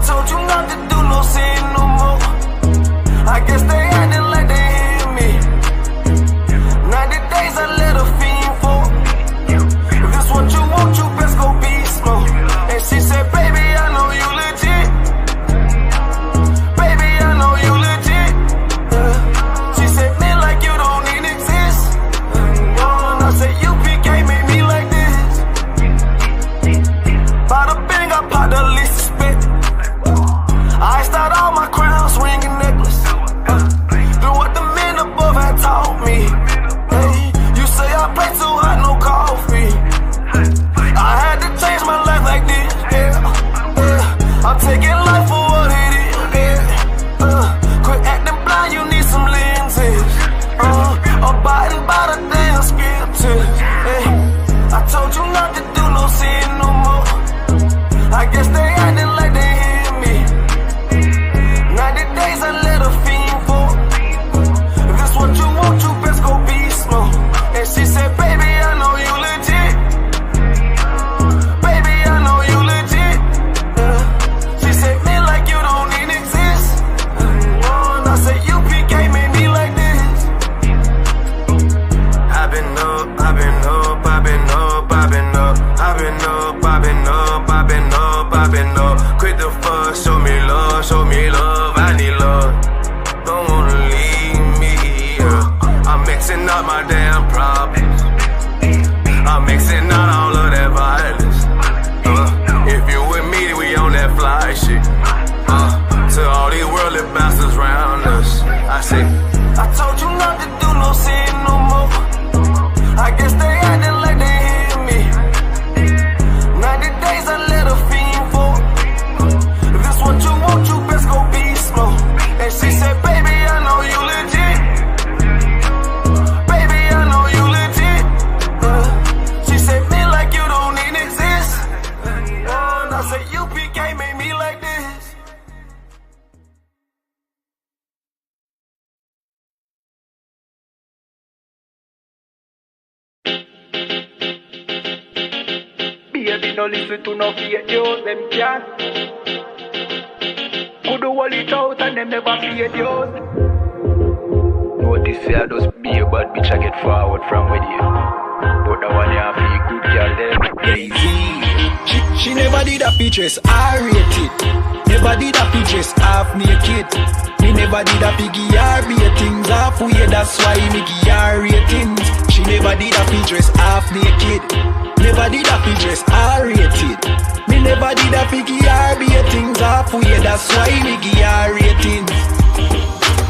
told you not to do no sin no more. I guess they acting like they hear me. 90 days I let a fiend for. If this what you want, you best go beast mode. And she said, baby, I know you legit. Baby, I know you legit. She said, man, like you don't even exist. And I said, UPK made me like this. Bada bing, I popped the least suspected. I start all my crowns, ring and necklace. Do what the men above had taught me. Hey, you say I play too hot, no coffee. I had to change my life like this, yeah. I'm taking life for what it is, yeah. Quit acting blind, you need some lenses. Abiding by the damn scriptures, hey. I told you not to do no sin no more. I guess they acting like they hear me. 90 days I let a fiend for. If this what you want, you best go beast mode. And she said, baby, I know you legit. Baby, I know you legit. She said, man, like you don't even exist. And I said, UPK made me like this. I've been up, I've been up, I've been up, I've been up. I've been up, I've been up, I've been up, I've been up. Quit the fuss, show me love, I need love. Don't wanna leave me, yeah. I'm mixing up my damn problems. I'm mixing out all of that violence. If you with me, we on that fly shit. To all these worldly bastards round us, I say, I told you not to do no sin no more. I guess they acting like they hear me. 90 days I let a fiend for. If this what you want, you best go beast mode. And she said, baby, I know you legit. Baby, I know you legit. She said, man, like you don't even exist. And I said, UPK made me like this. Baby, no listen to no fake news, them can't. Could do all it out and them never fake news. Notice say I just be a bad bitch, I get forward from with you. But the one you have feel good girl them lazy. She never did a features, R-rated. Never did a features, half naked. Me never did a piggy R-rated things halfway, that's why me give her ratings. She never did a features, half naked. Never did a features, R-rated. Me never did a piggy R-rated things halfway, that's why me give her ratings.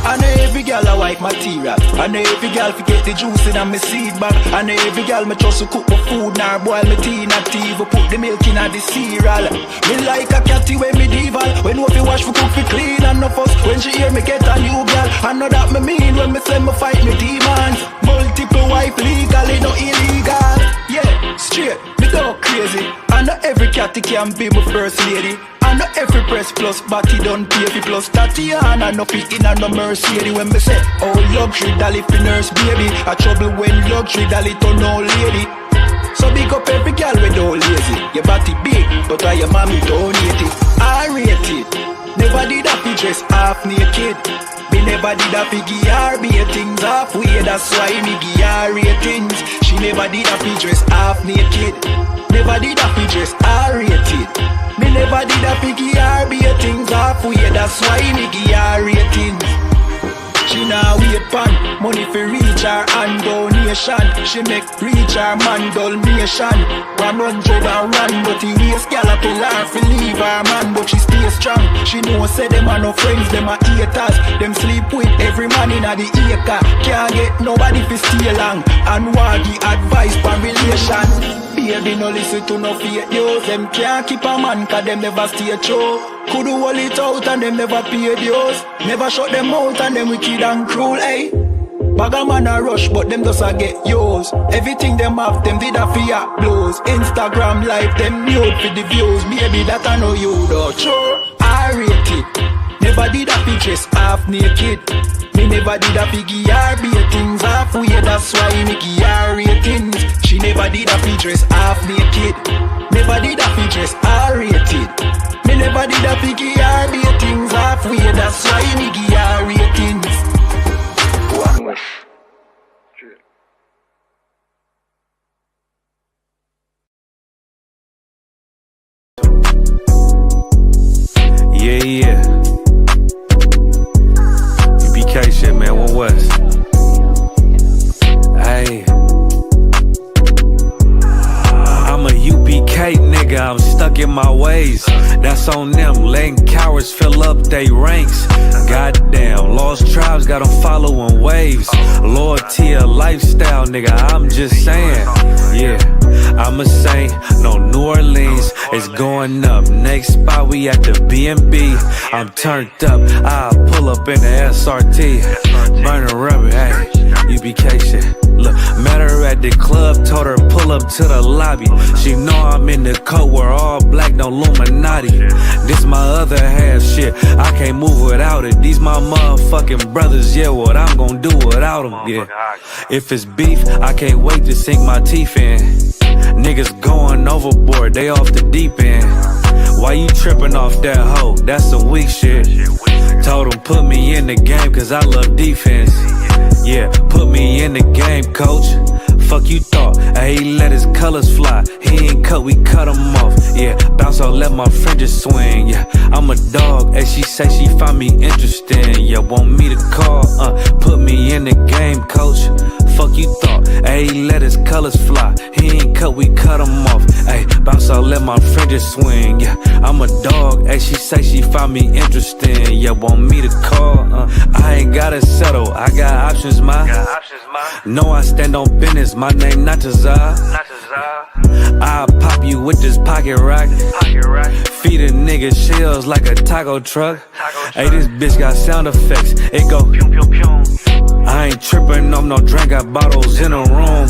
I know every girl a white material. I know every girl forget the juice in my seed bag. I know every girl me trust to cook my food, nor boil my tea, not even put the milk in the cereal. Me like a catty when me dival. When we wash for cook for clean and no fuss. When she hear me get a new girl, I know that me mean when me say me fight me demons. Multiple wife legally, no illegal. Yeah, straight, me go crazy. I know every catty can be my first lady. I know every press plus body done pay for plus Tatiana no fit in and no Mercedes. When me say oh luxury dolly fi nurse baby, a trouble when luxury dolly turn old lady. So big up every girl we don't lazy. Your body big, but why your mommy donate it? R-rated. Never did a fi dress half naked. Me never did a fi give her be things halfway, that's why me give her ratings. She never did a fi dress half naked. Never did a fi dress R-rated. Me never did a piggy or be a things halfway, that's why me give her ratings. She now wait pan money for reach her and donation. She make reach her man donation. 100 and run, but he waste gal a pull her fi leave her man, but she stay strong. She know say them are no friends, them are haters. Them sleep with every man in a the acre. Can't get nobody fi stay long and want the advice for relation. Baby, no listen to no fake news. Them can't keep a man cause them never stay true. Could do all it out and them never pay dues. Never shut them out and them wicked and cruel, eh? Bag a man a rush but them just a get yours. Everything them have them did a fear blows. Instagram live them nude for the views. Baby that I know you though. Sure, R-rated. Never did a pictures half naked. Me never did a piggy or be things halfway, that's why me give her ratings. She never did a pictures half naked. Never did a pictures R-rated. Me never did a picky or the things halfway. That's why me give her ratings. Yeah. UPK shit, man. One West. Hey. I'm a UPK nigga, I'm stuck in my ways. That's on them, letting cowards fill up they ranks. Goddamn, lost tribes got them following waves. Loyalty a lifestyle, nigga, I'm just saying. Yeah, I'm a saint, no New Orleans, it's going up. Next spot we at the B&B. I'm turned up, I'll pull up in the SRT. Burning rubber, hey, UPK shit. Look, met her at the club, told her pull up to the lobby. She know I'm in the coat, we're all black, no Illuminati. This my other half shit, I can't move without it. These my motherfucking brothers, yeah, what I'm gonna do without them, yeah. If it's beef, I can't wait to sink my teeth in. Niggas going overboard, they off the deep end. Why you tripping off that hoe? That's some weak shit. Told him put me in the game cause I love defense. Yeah, put me in the game, coach. Fuck you thought, he let his colors fly. He ain't cut, we cut him off. Yeah, bounce out, let my fringes swing. Yeah, I'm a dog, and she say she find me interesting. Yeah, want me to call, put me in the game, coach. Fuck you thought, he let his colors fly. He ain't cut, we cut him off. Ay, bounce out, let my fringes swing. Yeah, I'm a dog, and she say she find me interesting. Yeah, want me to call, I ain't gotta settle, I got options, ma. No, I stand on business, my name not Tazar. I'll pop you with this pocket rock. Feed a nigga shells like a taco truck. Hey, this bitch got sound effects, it go pew pew pew. I ain't tripping on no drink, got bottles in a room.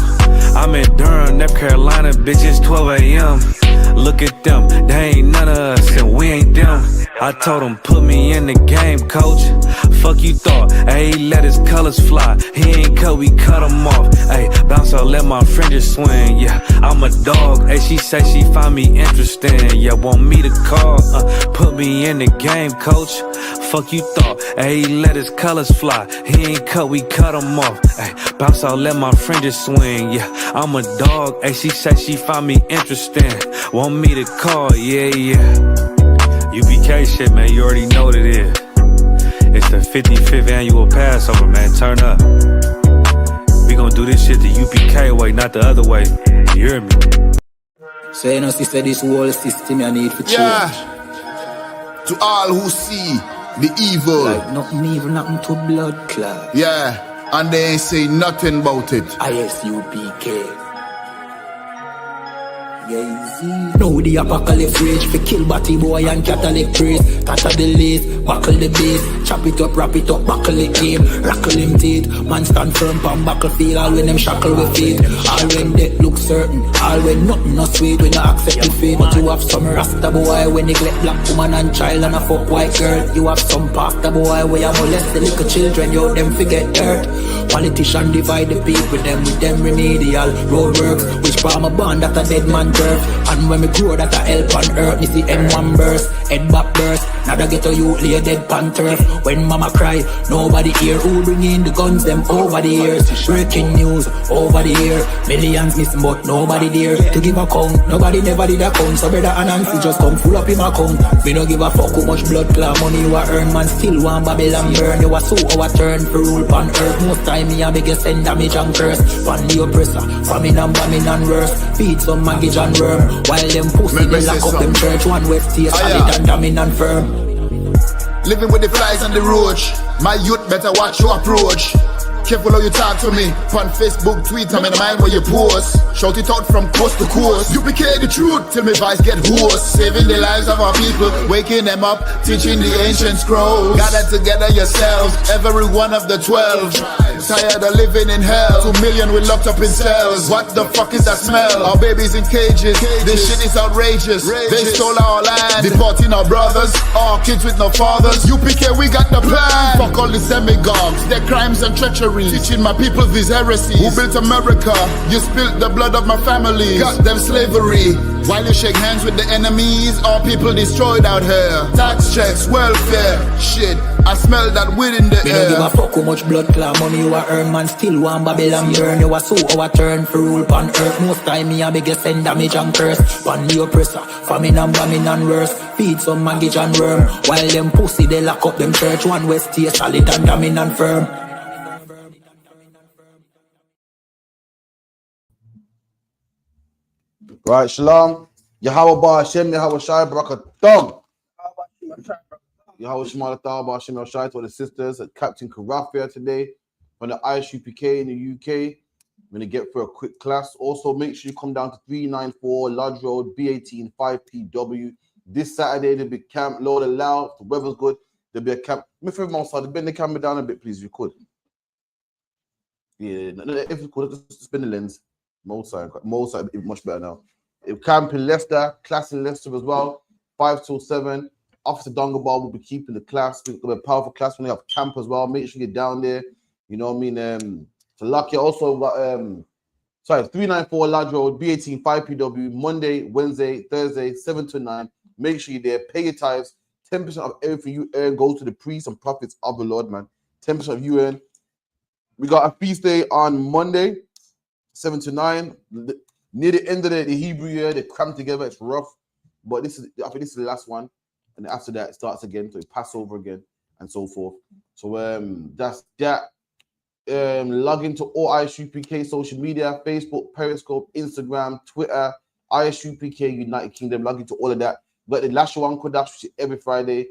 I'm in Durham, North Carolina, bitch, it's 12 a.m. Look at them, they ain't none of us and we ain't them. I told him put me in the game, coach. Fuck you thought, he let his colors fly. He ain't cut, we cut him off. Ay, bounce out, let my fringes swing. Yeah, I'm a dog, she say she find me interesting. Yeah, want me to call, put me in the game, coach. Fuck you thought, he let his colors fly. He ain't cut, we cut him off. Ay, bounce out, let my fringes swing. Yeah, I'm a dog, she say she find me interesting. Want me to call, yeah. UPK shit, man, you already know what it is. It's the 55th annual Passover, man, turn up. We gon' do this shit the UPK way, not the other way. You hear me? So you know, sister, this whole system I need for change. Yeah. To all who see the evil. Like nothing evil, nothing to blood clot. Yeah, and they ain't say nothing about it. ISUPK. Now the apocalypse rage for kill batty boy and Catholic priest. Tatter the lace, buckle the base. Chop it up, wrap it up, buckle the game. Rackle him teeth, man stand firm pan battlefield. All when them shackle with feet. All when death look certain. All when nothing no sweet, when I accept the fate. But you have some rasta boy when neglect black woman and child and a fuck white girl. You have some pastor boy where you molest the little children. You them forget dirt. Politician divide the people, them with them remedial roadworks. Which farm a band that a dead man turf. And when me grow that a help on earth, me see M1 burst, head back burst. Now that get a youth lay dead pan turf. When mama cry, nobody hear. Who bring in the guns them over the years? Breaking news over the year. Millions missing but nobody there to give a count. Nobody never did a count. So brother Anansi just come full up in my account. Me no give a fuck how much blood clot money you a earn. Man still want Babylon burn. You a so our turn for rule pan earth. Most time me a biggest send damage and curse. Pan the oppressor, famine and bombing and worse. Feed some maggot and worm. While them pussy they lock up them church. One West stay solid and dominant firm. Living with the flies on the roach. My youth better watch your approach. Careful how you talk to me. On Facebook, Twitter, me the mind where you post. Shout it out from coast to coast. UPK the truth till me voice get hoarse. Saving the lives of our people, waking them up, teaching the ancient scrolls. Gather together yourselves, every one of the 12. Tired of living in hell. 2 million we locked up in cells. What the fuck is that smell? Our babies in cages. This shit is outrageous. They stole our land, deporting our brothers, our kids with no fathers. UPK, we got the plan. Fuck all the demagogues, their crimes and treachery. Teaching my people these heresies. Who built America? You spilled the blood of my family. Got them slavery. While you shake hands with the enemies, all people destroyed out here. Tax checks, welfare, shit, I smell that weed in the Me air. don't give a fuck how much blood clot money you a earn, man. Still one Babylon yearn. You a so our turn for rule pan earth. Most time me a beg you send damage and curse. Pan the oppressor, famine and bombing and worse. Feed some maggot and worm. While them pussy they lock up them church. One West stay solid and dominant firm. Right, Shalom. Yahweh Ba Hashem, Yahweh Shai Barakathon. Yahweh Shema Latah Ba Hashem Shai to the sisters at Captain Karafia today from the ISUPK in the UK. I'm going to get for a quick class. Also, make sure you come down to 394 Lodge Road, B18 5PW. This Saturday, there'll be camp. Lord allow, if the weather's good, there'll be a camp. If everyone's started, bend the camera down a bit, please, if you could. Yeah, if you could, just spin the lens. Most side much better now. Camp in Leicester, class in Leicester as well, 5 till 7. Officer Dungabar will be keeping the class. It's going to be a powerful class when they have camp as well. Make sure you get down there. You know what I mean? So lucky also got 394 Lodge Road, B18 5PW, Monday, Wednesday, Thursday, 7 to 9. Make sure you're there. Pay your tithes. 10% of everything you earn goes to the priests and prophets of the Lord, man. 10% of you earn. We got a feast day on Monday, 7 to 9. Near the end of the Hebrew year, they cram together. It's rough, but I think this is the last one, and after that it starts again. So it's Passover again and so forth. So that's that. Log into all ISUPK social media: Facebook, Periscope, Instagram, Twitter, ISUPK United Kingdom. Log into all of that. We got the last one Kodash, which is every Friday,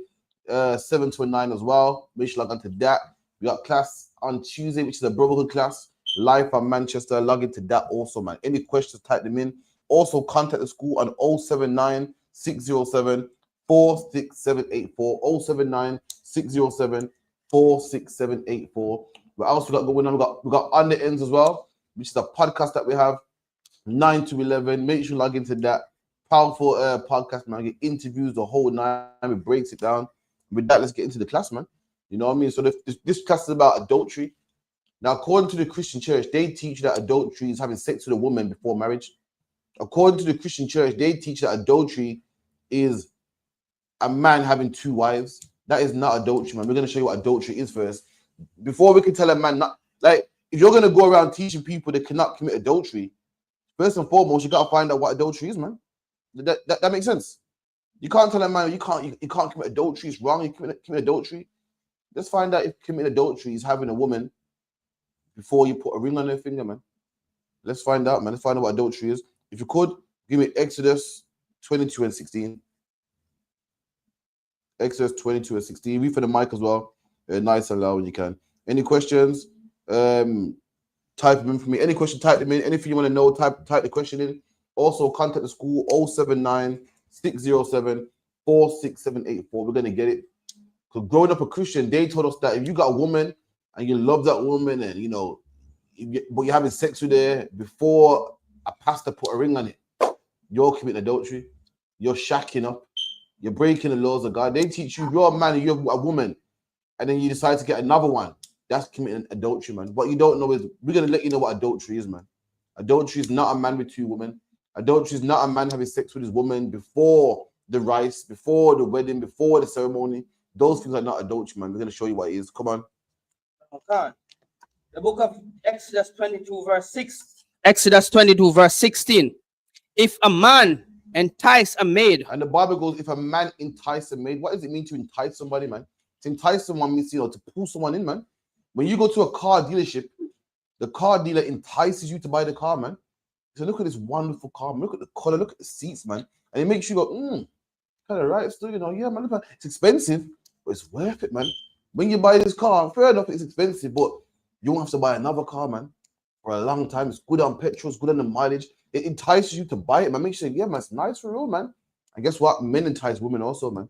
7 to 9 as well. Make sure you log into that. We got class on Tuesday, which is a brotherhood class. Live from Manchester, log into that also, man. Any questions, type them in. Also, contact the school on 079 607 46784. 079 607 46784. What else we got going on? We got On the Ends as well, which is a podcast that we have 9 to 11. Make sure you log into that. Powerful podcast, man. Get interviews the whole night. It breaks it down. With that, let's get into the class, man. You know what I mean? So this class is about adultery. Now, according to the Christian church, they teach that adultery is having sex with a woman before marriage. According to the Christian church, they teach that adultery is a man having 2 wives. That is not adultery, man. We're going to show you what adultery is first. Before we can tell a man, not like, if you're going to go around teaching people they cannot commit adultery, first and foremost, you got to find out what adultery is, man. That makes sense. You can't tell a man you can't commit adultery. It's wrong. You commit adultery. Let's find out if committing adultery is having a woman before you put a ring on their finger, man. Let's find out, man. Let's find out what adultery is. If you could, give me Exodus 22 and 16. Exodus 22 and 16. Read for the mic as well. Nice and loud when you can. Any questions? Type them in for me. Any question, type them in. Anything you want to know, type the question in. Also, contact the school 079 607 46784. We're going to get it. Because growing up a Christian, they told us that if you got a woman and you love that woman and, you know, but you're having sex with her before a pastor put a ring on it, you're committing adultery. You're shacking up. You're breaking the laws of God. They teach you, you're a man and you're a woman, and then you decide to get another one. That's committing adultery, man. What you don't know is, we're going to let you know what adultery is, man. Adultery is not a man with 2 women. Adultery is not a man having sex with his woman before the rice, before the wedding, before the ceremony. Those things are not adultery, man. We're going to show you what it is. Come on. Okay. The book of Exodus 22, verse 6. Exodus 22, verse 16. If a man entice a maid. And the Bible goes, if a man entice a maid, what does it mean to entice somebody, man? To entice someone means, you know, to pull someone in, man. When you go to a car dealership, the car dealer entices you to buy the car, man. So look at this wonderful car, man. Look at the color, look at the seats, man. And it makes you go, kind of right, still, you know, yeah, man, it's expensive, but it's worth it, man. When you buy this car, fair enough, it's expensive, but you won't have to buy another car, man, for a long time. It's good on petrol, it's good on the mileage. It entices you to buy it, man. Make sure, yeah, man, it's nice for real, man. And guess what? Men entice women also, man.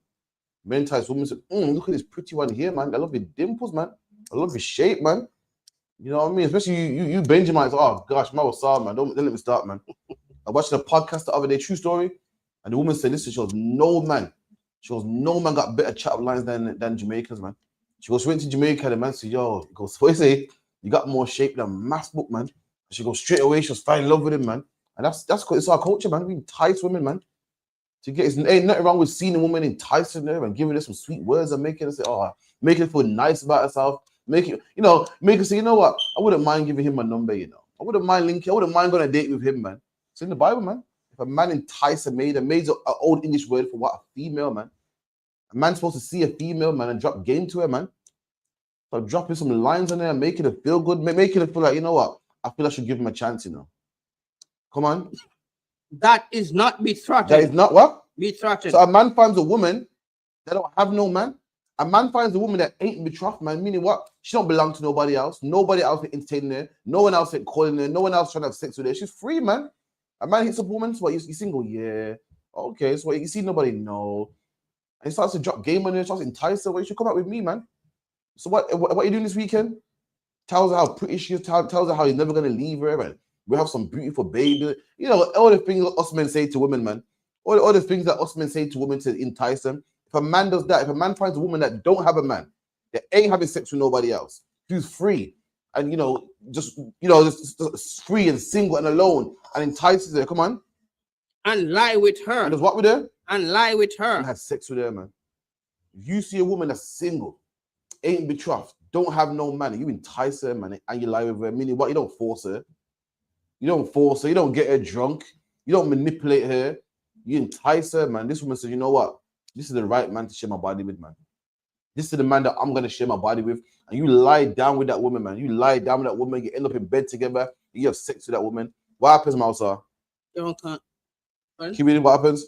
Men entice women say, look at this pretty one here, man. I love your dimples, man. I love your shape, man. You know what I mean? Especially you Benjamites. Oh, gosh, man, what's up, man? Don't let me start, man. I watched a podcast the other day, true story, and the woman said, listen, she goes, no man got better chat lines than Jamaicans, man. She goes, she went to Jamaica, the man said, yo, he goes, what you say? You got more shape than mass book, man. She goes, straight away, she was fell in love with him, man. And it's our culture, man. We entice women, man. Ain't nothing wrong with seeing a woman, enticing her and giving her some sweet words and making her say, making her feel nice about herself. Make her say, you know what? I wouldn't mind giving him my number, I wouldn't mind linking, I wouldn't mind going on a date with him, man. It's in the Bible, man. If a man entice a maid's an old English word for what? A female, man. A man's supposed to see a female, man, and drop game to her, man. So dropping some lines on there and making her feel good, making her feel like, you know what? I feel I should give him a chance, Come on. That is not betrothed. That is not what? Betrothed. So a man finds a woman that don't have no man. A man finds a woman that ain't betrothed, man. Meaning what? She don't belong to nobody else. Nobody else entertaining her. No one else calling her. No one else trying to have sex with her. She's free, man. A man hits a woman. So what? You single? Yeah. Okay. So what? You see nobody? No. And he starts to drop game on her. Starts to entice her. Well, you should come out with me, man. So what are you doing this weekend? Tells her how pretty she is. Tells her how he's never gonna leave her, man. We have some beautiful baby. All the things us men say to women, man. All the things that us men say to women to entice them. If a man does that, if a man finds a woman that don't have a man, that ain't having sex with nobody else, who's free, and just free and single and alone, and entices her, come on. And lie with her. And does what with her? And lie with her. And have sex with her, man. If you see a woman that's single, ain't betrothed, don't have no man, you entice her, man, and you lie with her, meaning what? You don't force her. You don't force her. You don't get her drunk. You don't manipulate her. You entice her, man. This woman says, you know what? This is the right man to share my body with, man. This is the man that I'm going to share my body with. And you lie down with that woman, man. You lie down with that woman. You end up in bed together. You have sex with that woman. What happens, Mousa? Keep reading what happens.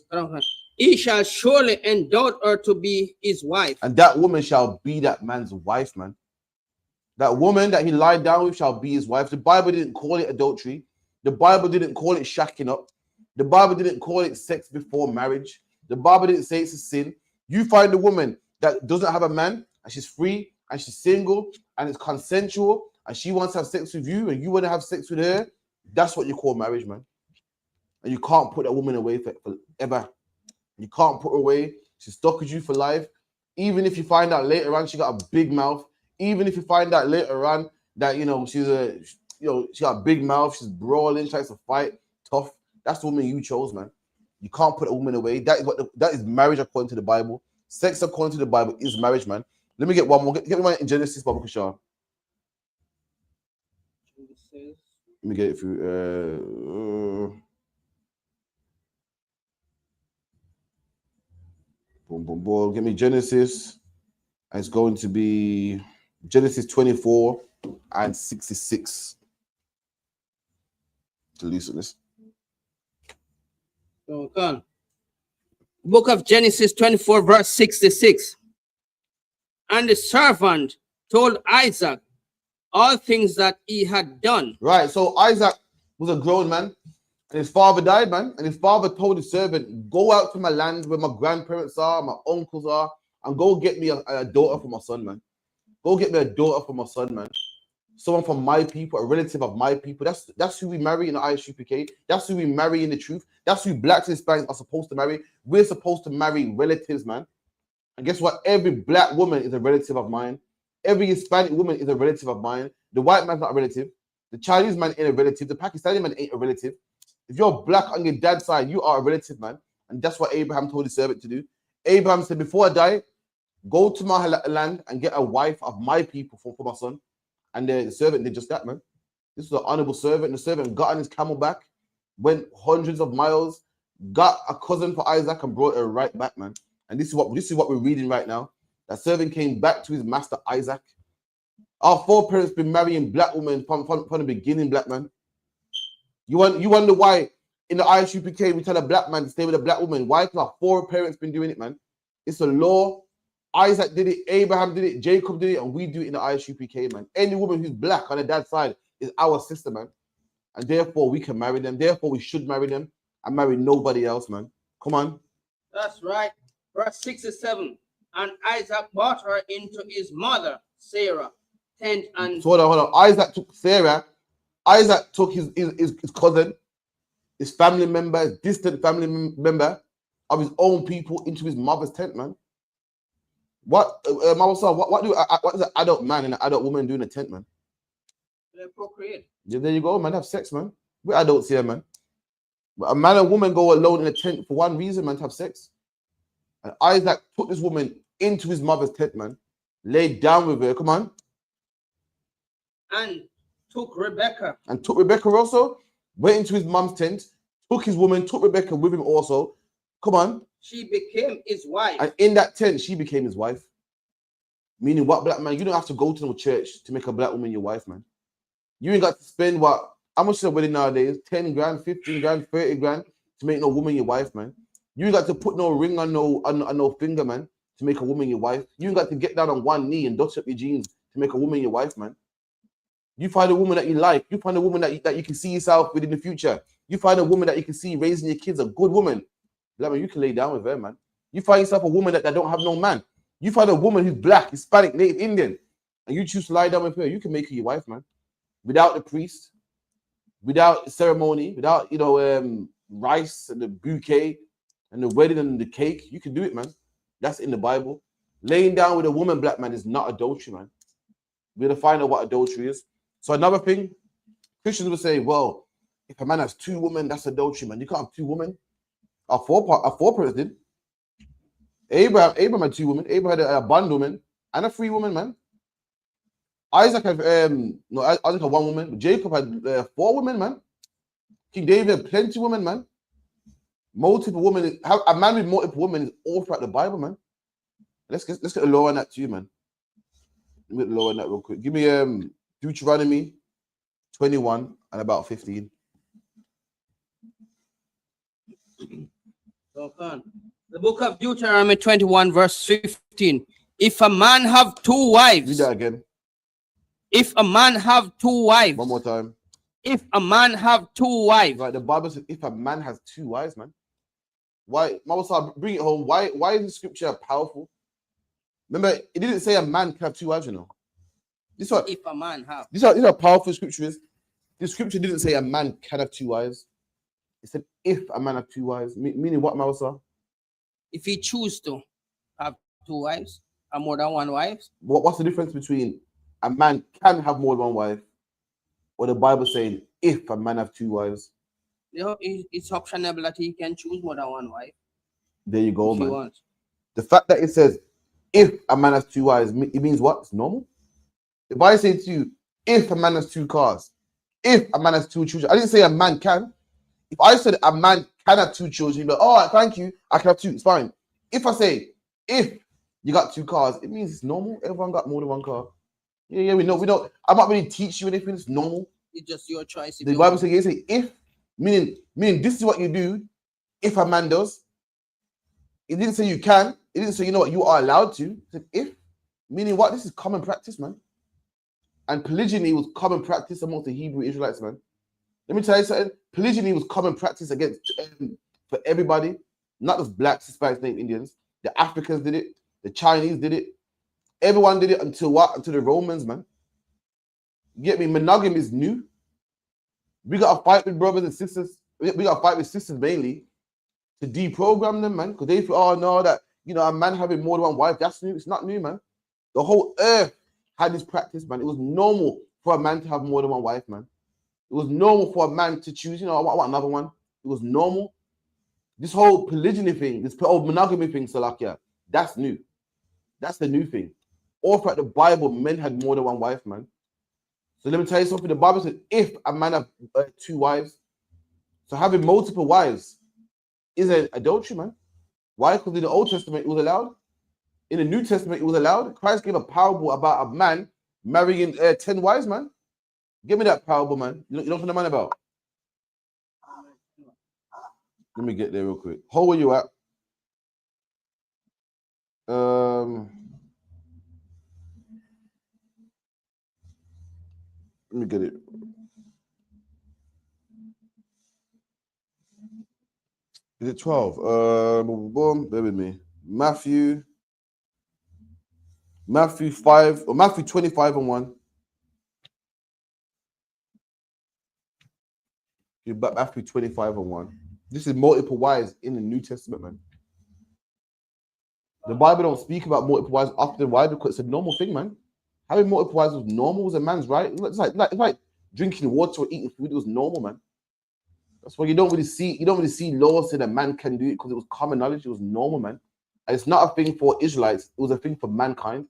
He shall surely endow her to be his wife. And that woman shall be that man's wife, man. That woman that he lied down with shall be his wife. The Bible didn't call it adultery. The Bible didn't call it shacking up. The Bible didn't call it sex before marriage. The Bible didn't say it's a sin. You find a woman that doesn't have a man and she's free and she's single and it's consensual and she wants to have sex with you and you want to have sex with her. That's what you call marriage, man. And you can't put that woman away forever. You can't put her away. She's stuck with you for life. Even if you find out later on she got a big mouth. Even if you find out later on that she got a big mouth, she's brawling, tries to fight, tough. That's the woman you chose, man. You can't put a woman away. That is marriage according to the Bible. Sex according to the Bible is marriage, man. Let me get one more. Get me one in Genesis, Baba Kushar. Let me get it through. Boom, boom, boom. Get me Genesis. And it's going to be Genesis 24 and 66. To loosen this. Okay. Book of Genesis 24, verse 66. And the servant told Isaac all things that he had done. Right. So Isaac was a grown man, and his father died, man. And his father told his servant, go out to my land where my grandparents are, my uncles are, and go get me a daughter for my son, man. Go get me a daughter for my son, man. Someone from my people, a relative of my people. That's who we marry in the ISUPK. That's who we marry in the truth. That's who blacks and Hispanics are supposed to marry. We're supposed to marry relatives, man. And guess what? Every black woman is a relative of mine. Every Hispanic woman is a relative of mine. The white man's not a relative. The Chinese man ain't a relative. The Pakistani man ain't a relative. If you're black on your dad's side, you are a relative, man. And that's what Abraham told his servant to do. Abraham said, before I die, go to my land and get a wife of my people for my son. And the servant did just that, man. This was an honorable servant. The servant got on his camel back, went hundreds of miles, got a cousin for Isaac and brought her right back, man. And this is what we're reading right now. That servant came back to his master Isaac. Our foreparents been marrying black women from the beginning, black man. You wonder why in the ISUPK we tell a black man to stay with a black woman. Why? Because our foreparents been doing it, man. It's a law. Isaac did it, Abraham did it, Jacob did it, and we do it in the ISUPK, man. Any woman who's black on the dad's side is our sister, man. And therefore, we can marry them. Therefore, we should marry them and marry nobody else, man. Come on. That's right. Verse 67. And Isaac brought her into his mother, Sarah, tent and... So hold on. Isaac took Sarah. Isaac took his cousin, his family member, his distant family member of his own people into his mother's tent, man. What does an adult man and an adult woman do in a tent, man? They procreate. Yeah, there you go, man. Have sex, man. We're adults here, man. But a man and woman go alone in a tent for one reason, man, to have sex. And Isaac put this woman into his mother's tent, man. Laid down with her, come on. And took Rebecca. And took Rebecca also. Went into his mom's tent. Took his woman, took Rebecca with him also. Come on. She became his wife. And in that tent, she became his wife. Meaning what, black man? You don't have to go to no church to make a black woman your wife, man. You ain't got to spend what? How much is a wedding nowadays? 10 grand, 15 grand, 30 grand to make no woman your wife, man. You ain't got to put no ring on no finger, man, to make a woman your wife. You ain't got to get down on one knee and dust up your jeans to make a woman your wife, man. You find a woman that you like. You find a woman that you can see yourself with in the future. You find a woman that you can see raising your kids, a good woman. Black man, you can lay down with her, man. You find yourself a woman that don't have no man. You find a woman who's black, Hispanic, Native Indian, and you choose to lie down with her, you can make her your wife, man. Without the priest, without ceremony, without, rice and the bouquet and the wedding and the cake, you can do it, man. That's in the Bible. Laying down with a woman, black man, is not adultery, man. We're going to find out what adultery is. So another thing, Christians will say, well, if a man has two women, that's adultery, man. You can't have two women. Our foreparents did. Abraham had two women. Abraham had a bondwoman and a free woman, man. Isaac had Isaac had one woman. Jacob had 4 women, man. King David had plenty of women, man. Multiple women. A man with multiple women is all throughout the Bible, man. Let's get a law on that too, man. Let me get the law on that real quick. Give me Deuteronomy 21 and about 15. So on. The book of Deuteronomy 21, verse 15. If a man have 2 wives. Read that again. If a man have 2 wives. One more time. If a man have 2 wives. Right, the Bible says if a man has 2 wives, man. Why? Mama, bring it home. Why is the scripture powerful? Remember, it didn't say a man can have 2 wives, you know. This what if a man have. This is how powerful scripture is. The scripture didn't say a man can have 2 wives. It said if a man have 2 wives. Meaning what, Mausa? If he choose to have 2 wives or more than 1 wife. What's the difference between a man can have more than 1 wife or the Bible saying if a man have 2 wives? It's optional that he can choose more than 1 wife. There you go, man. The fact that it says if a man has 2 wives, it means what? It's normal. If I say to you, if a man has 2 cars, if a man has 2 children, I didn't say a man can. If I said a man can have 2 children, you'd be like, oh, thank you, I can have 2, it's fine. If I say, if you got 2 cars, it means it's normal. Everyone got more than 1 car. Yeah, we know. I'm not really teach you anything, it's normal. It's just your choice. The Bible says, if, meaning this is what you do if a man does. It didn't say you can. It didn't say, you know what, you are allowed to. It said if, meaning what? This is common practice, man. And polygyny was common practice amongst the Hebrew Israelites, man. Let me tell you something. Polygyny was common practice against for everybody, not just blacks, Hispanics, Native Indians. The Africans did it. The Chinese did it. Everyone did it until what? Until the Romans, man. You get me? Monogamy is new. We got to fight with brothers and sisters. We got to fight with sisters mainly to deprogram them, man. Because they feel, oh no, that a man having more than 1 wife, that's new. It's not new, man. The whole earth had this practice, man. It was normal for a man to have more than 1 wife, man. It was normal for a man to choose, I want another one. It was normal. This whole polygyny thing, this whole monogamy thing, Salakia, that's new. That's the new thing. All throughout the Bible, men had more than 1 wife, man. So let me tell you something. The Bible says if a man have 2 wives, so having multiple wives is an adultery, man. Why? Because in the Old Testament, it was allowed. In the New Testament, it was allowed. Christ gave a parable about a man marrying 10 wives, man. Give me that parable, man. You know what the man about? Let me get there real quick. How were you at? Let me get it. Is it 12? Boom, bear with me. Matthew 5 or Matthew 25 and 1. Matthew 25 and 1. This is multiple wives in the New Testament, man. The Bible don't speak about multiple wives often. Why? Because it's a normal thing, man. Having multiple wives was normal. It was a man's right. It's like drinking water or eating food. It was normal, man. That's why you don't really see laws saying that man can do it because it was common knowledge, it was normal, man. And it's not a thing for Israelites, it was a thing for mankind.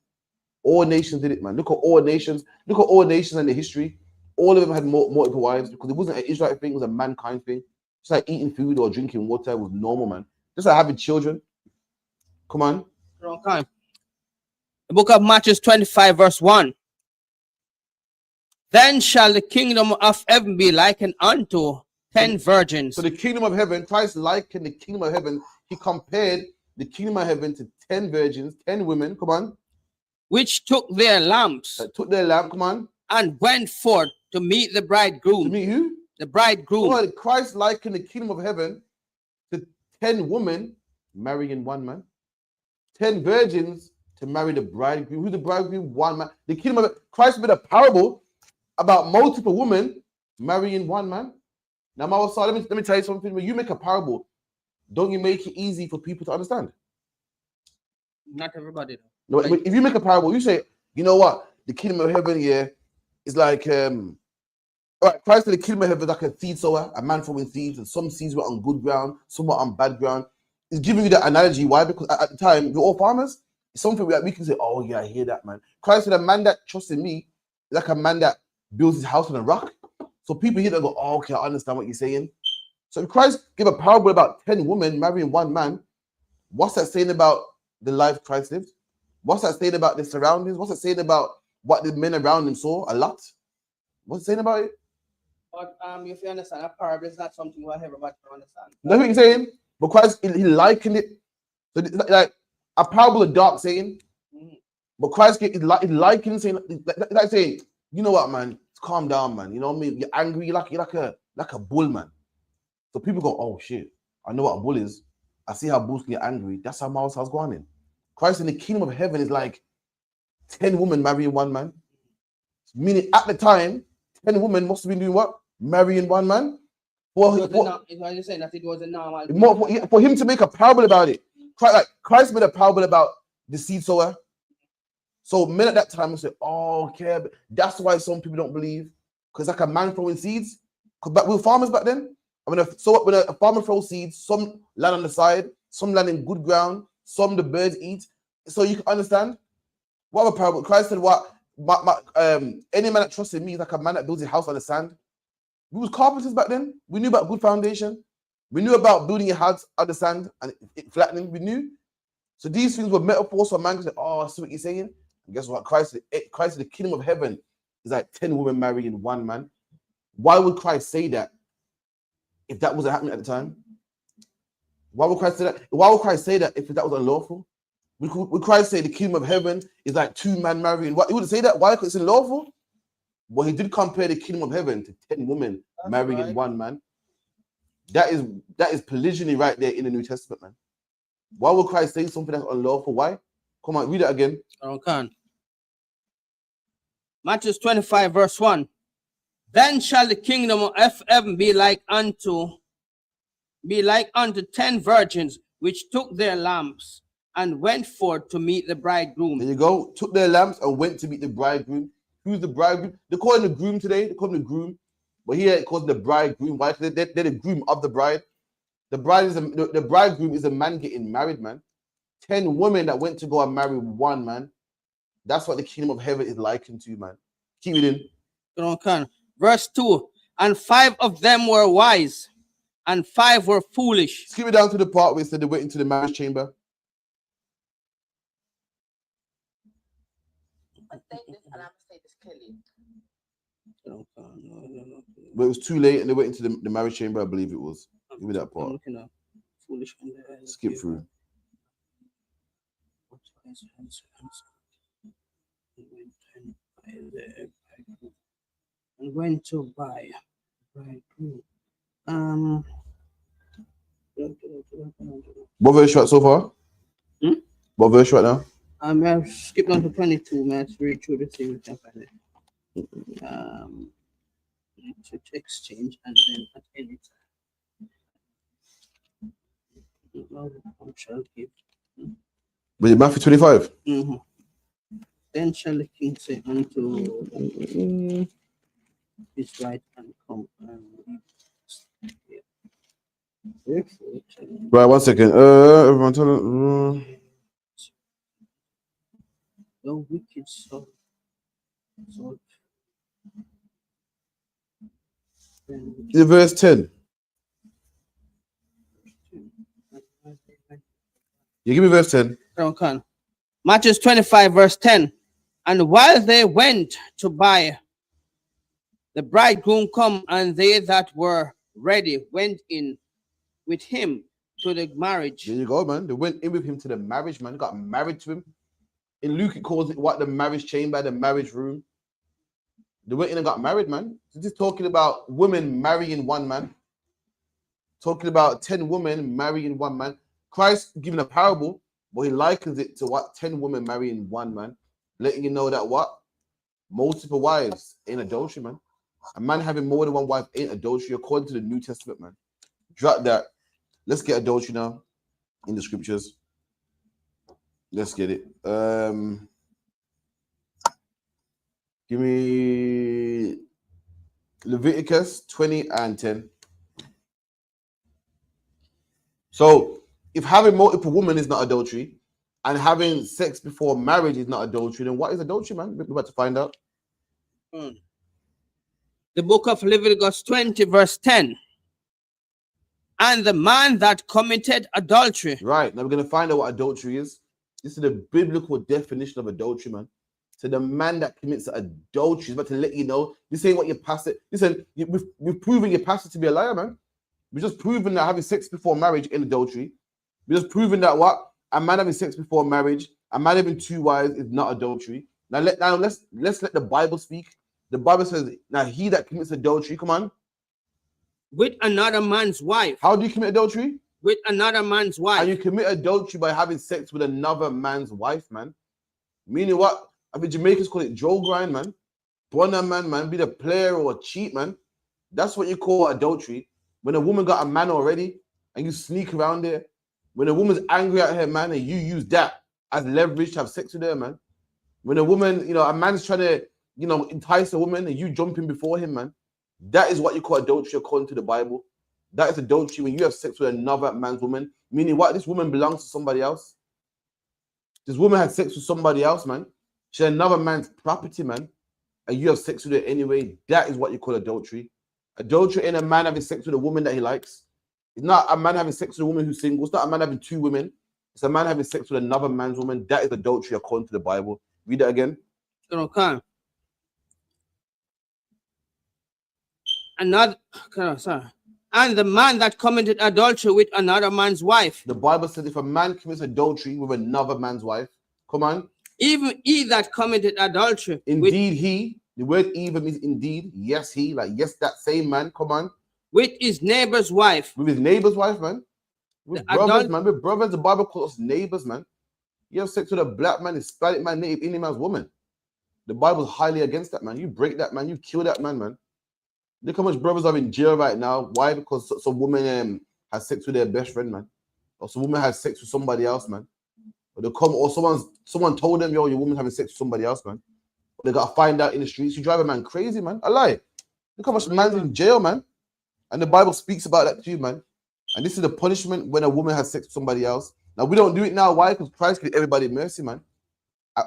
All nations did it, man. Look at all nations in the history. All of them had multiple wives because it wasn't an Israelite thing, it was a mankind thing. Just like eating food or drinking water was normal, man. Just like having children. Come on. Okay. The book of Matthew 25, verse 1. Then shall the kingdom of heaven be likened unto 10 virgins. So the kingdom of heaven, Christ likened the kingdom of heaven. He compared the kingdom of heaven to 10 virgins, 10 women. Come on. Which took their lamps. Took their lamp. Come on. And went forth to meet the bridegroom. To meet who? The bridegroom. Oh, Christ likened the kingdom of heaven to 10 women marrying one man. 10 virgins to marry the bridegroom. Who's the bridegroom? One man. The kingdom of Christ made a parable about multiple women marrying one man. Now, let me tell you something. When you make a parable, don't you make it easy for people to understand? Not everybody. No, if you make a parable, you say, you know what? The kingdom of heaven, yeah, is like, all right, Christ said the kingdom of heaven is like a seed sower, a man throwing seeds, and some seeds were on good ground, some were on bad ground. He's giving you that analogy. Why? Because at the time, we're all farmers. It's something we can say, oh, yeah, I hear that, man. Christ said a man that trusts in me is like a man that builds his house on a rock. So people hear that and go, oh, okay, I understand what you're saying. So if Christ gave a parable about 10 women marrying one man, what's that saying about the life Christ lived? What's that saying about the surroundings? What's it saying about what the men around him saw? A lot. What's it saying about it? But if you understand, a parable is not something what everybody can understand. That's what he's saying. But Christ, he likened it. So like a parable of dark saying. But Christ he likened saying, like saying, you know what, man? Calm down, man. You know what I mean? You're angry. You're like a bull, man. So people go, oh shit, I know what a bull is. I see how bulls can get angry. That's how my house going in. Christ in the kingdom of heaven is like 10 women marrying one man. Meaning at the time, 10 women must have been doing what? Marrying one man. For him to make a parable about it. Christ made a parable about the seed sower. So men at that time will say, oh, okay, that's why some people don't believe. Because like a man throwing seeds. Because we were farmers back then. When a farmer throws seeds, some land on the side, some land in good ground, some the birds eat. So you can understand what a parable. Christ said, "What any man that trusts in me is like a man that builds a house on the sand." We was carpenters back then. We knew about good foundation. We knew about building your house on the sand and it flattening. We knew. So these things were metaphors for man to say, "Oh, I see what you're saying." And guess what? Christ, the kingdom of heaven is like 10 women marrying one man. Why would Christ say that? If that wasn't happening at the time, why would Christ say that? Why would Christ say that if that was unlawful? Would Christ say the kingdom of heaven is like 2 men marrying? What he wouldn't say that? Why? Because it's unlawful. But he did compare the kingdom of heaven to 10 women marrying one man. That is polygyny right there in the New Testament, man. Why would Christ say something that's unlawful? Why? Come on, read it again. Okay. Matthew 25, verse 1. Then shall the kingdom of heaven be like unto 10 virgins which took their lamps and went forth to meet the bridegroom. There you go. Took their lamps and went to meet the bridegroom. Who's the bridegroom? They call him the groom today. They call him the groom. But here it calls the bridegroom. Why? Because they're the groom of the bride. The bridegroom is a man getting married, man. 10 women that went to go and marry one man. That's what the kingdom of heaven is likened to, man. Keep it in. Okay. Verse 2, and 5 of them were wise, and 5 were foolish. Skip it down to the part where it said they went into the marriage chamber. But it was too late and they went into the marriage chamber, I believe it was. Give me that part. Foolish. Skip through. And went to buy. What verse right so far? What verse right now? I've skipped on to 22, man. Let's read through the thing. We can find it. To exchange and then at any time. Shall give. But in Matthew 25. Then shall the king say unto his right and come. Right, 1 second. Everyone tell them. No wicked soul. Verse 10. You give me verse 10. Matthew 25, verse 10. And while they went to buy, the bridegroom come, and they that were ready went in with him to the marriage. There you go, man. They went in with him to the marriage, man. Got married to him. In Luke, it calls it what? The marriage chamber, the marriage room. They went in and got married, man. This is talking about women marrying one man. Talking about 10 women marrying one man. Christ giving a parable, but he likens it to what? 10 women marrying one man. Letting you know that what? Multiple wives ain't adultery, man. A man having more than one wife ain't adultery according to the New Testament, man. Drop that. Let's get adultery now in the scriptures. Let's get it. Give me Leviticus 20 and 10. So if having multiple women is not adultery and having sex before marriage is not adultery, then what is adultery, man? We're about to find out. The book of Leviticus 20, verse 10. And the man that committed adultery. Right, now we're going to find out what adultery is. This is the biblical definition of adultery, man. So the man that commits adultery is about to let you know, this ain't what your pastor, listen, we've proven your pastor to be a liar, man. We've just proven that having sex before marriage in adultery. We've just proven that what? A man having sex before marriage, a man having 2 wives is not adultery. Now let's let the Bible speak. The Bible says, now he that commits adultery, come on. With another man's wife. How do you commit adultery? With another man's wife. And you commit adultery by having sex with another man's wife, man. Meaning what? I mean, Jamaicans call it Joe grind, man. Bonner man, be the player or cheat, man. That's what you call adultery. When a woman got a man already and you sneak around there. When a woman's angry at her man and you use that as leverage to have sex with her, man. When a woman, a man's trying to, entice a woman and you jump in before him, man. That is what you call adultery according to the Bible. That is adultery when you have sex with another man's woman. Meaning what? This woman belongs to somebody else. This woman had sex with somebody else, man. She's another man's property, man. And you have sex with her anyway. That is what you call adultery. Adultery ain't a man having sex with a woman that he likes. It's not a man having sex with a woman who's single. It's not a man having 2 women. It's a man having sex with another man's woman. That is adultery according to the Bible. Read that again. Okay. And the man that committed adultery with another man's wife. The Bible says if a man commits adultery with another man's wife, come on. Even he that committed adultery. Indeed, he. The word even means indeed. Yes, he. Like, yes, that same man. Come on. With his neighbor's wife. With his neighbor's wife, man. With brothers, man. With brothers, the Bible calls us neighbors, man. You have sex with a black man, Hispanic man, native Indian man's woman. The Bible's highly against that, man. You break that, man. You kill that man, man. Look how much brothers are in jail right now. Why? Because some woman has sex with their best friend, man. Or some woman has sex with somebody else, man. Or they come, or someone told them, yo, your woman's having sex with somebody else, man. Or they gotta find out in the streets. You drive a man crazy, man. I lie. Look how much man's in jail, man. And the Bible speaks about that too, man. And this is the punishment when a woman has sex with somebody else. Now we don't do it now. Why? Because Christ gives everybody mercy, man.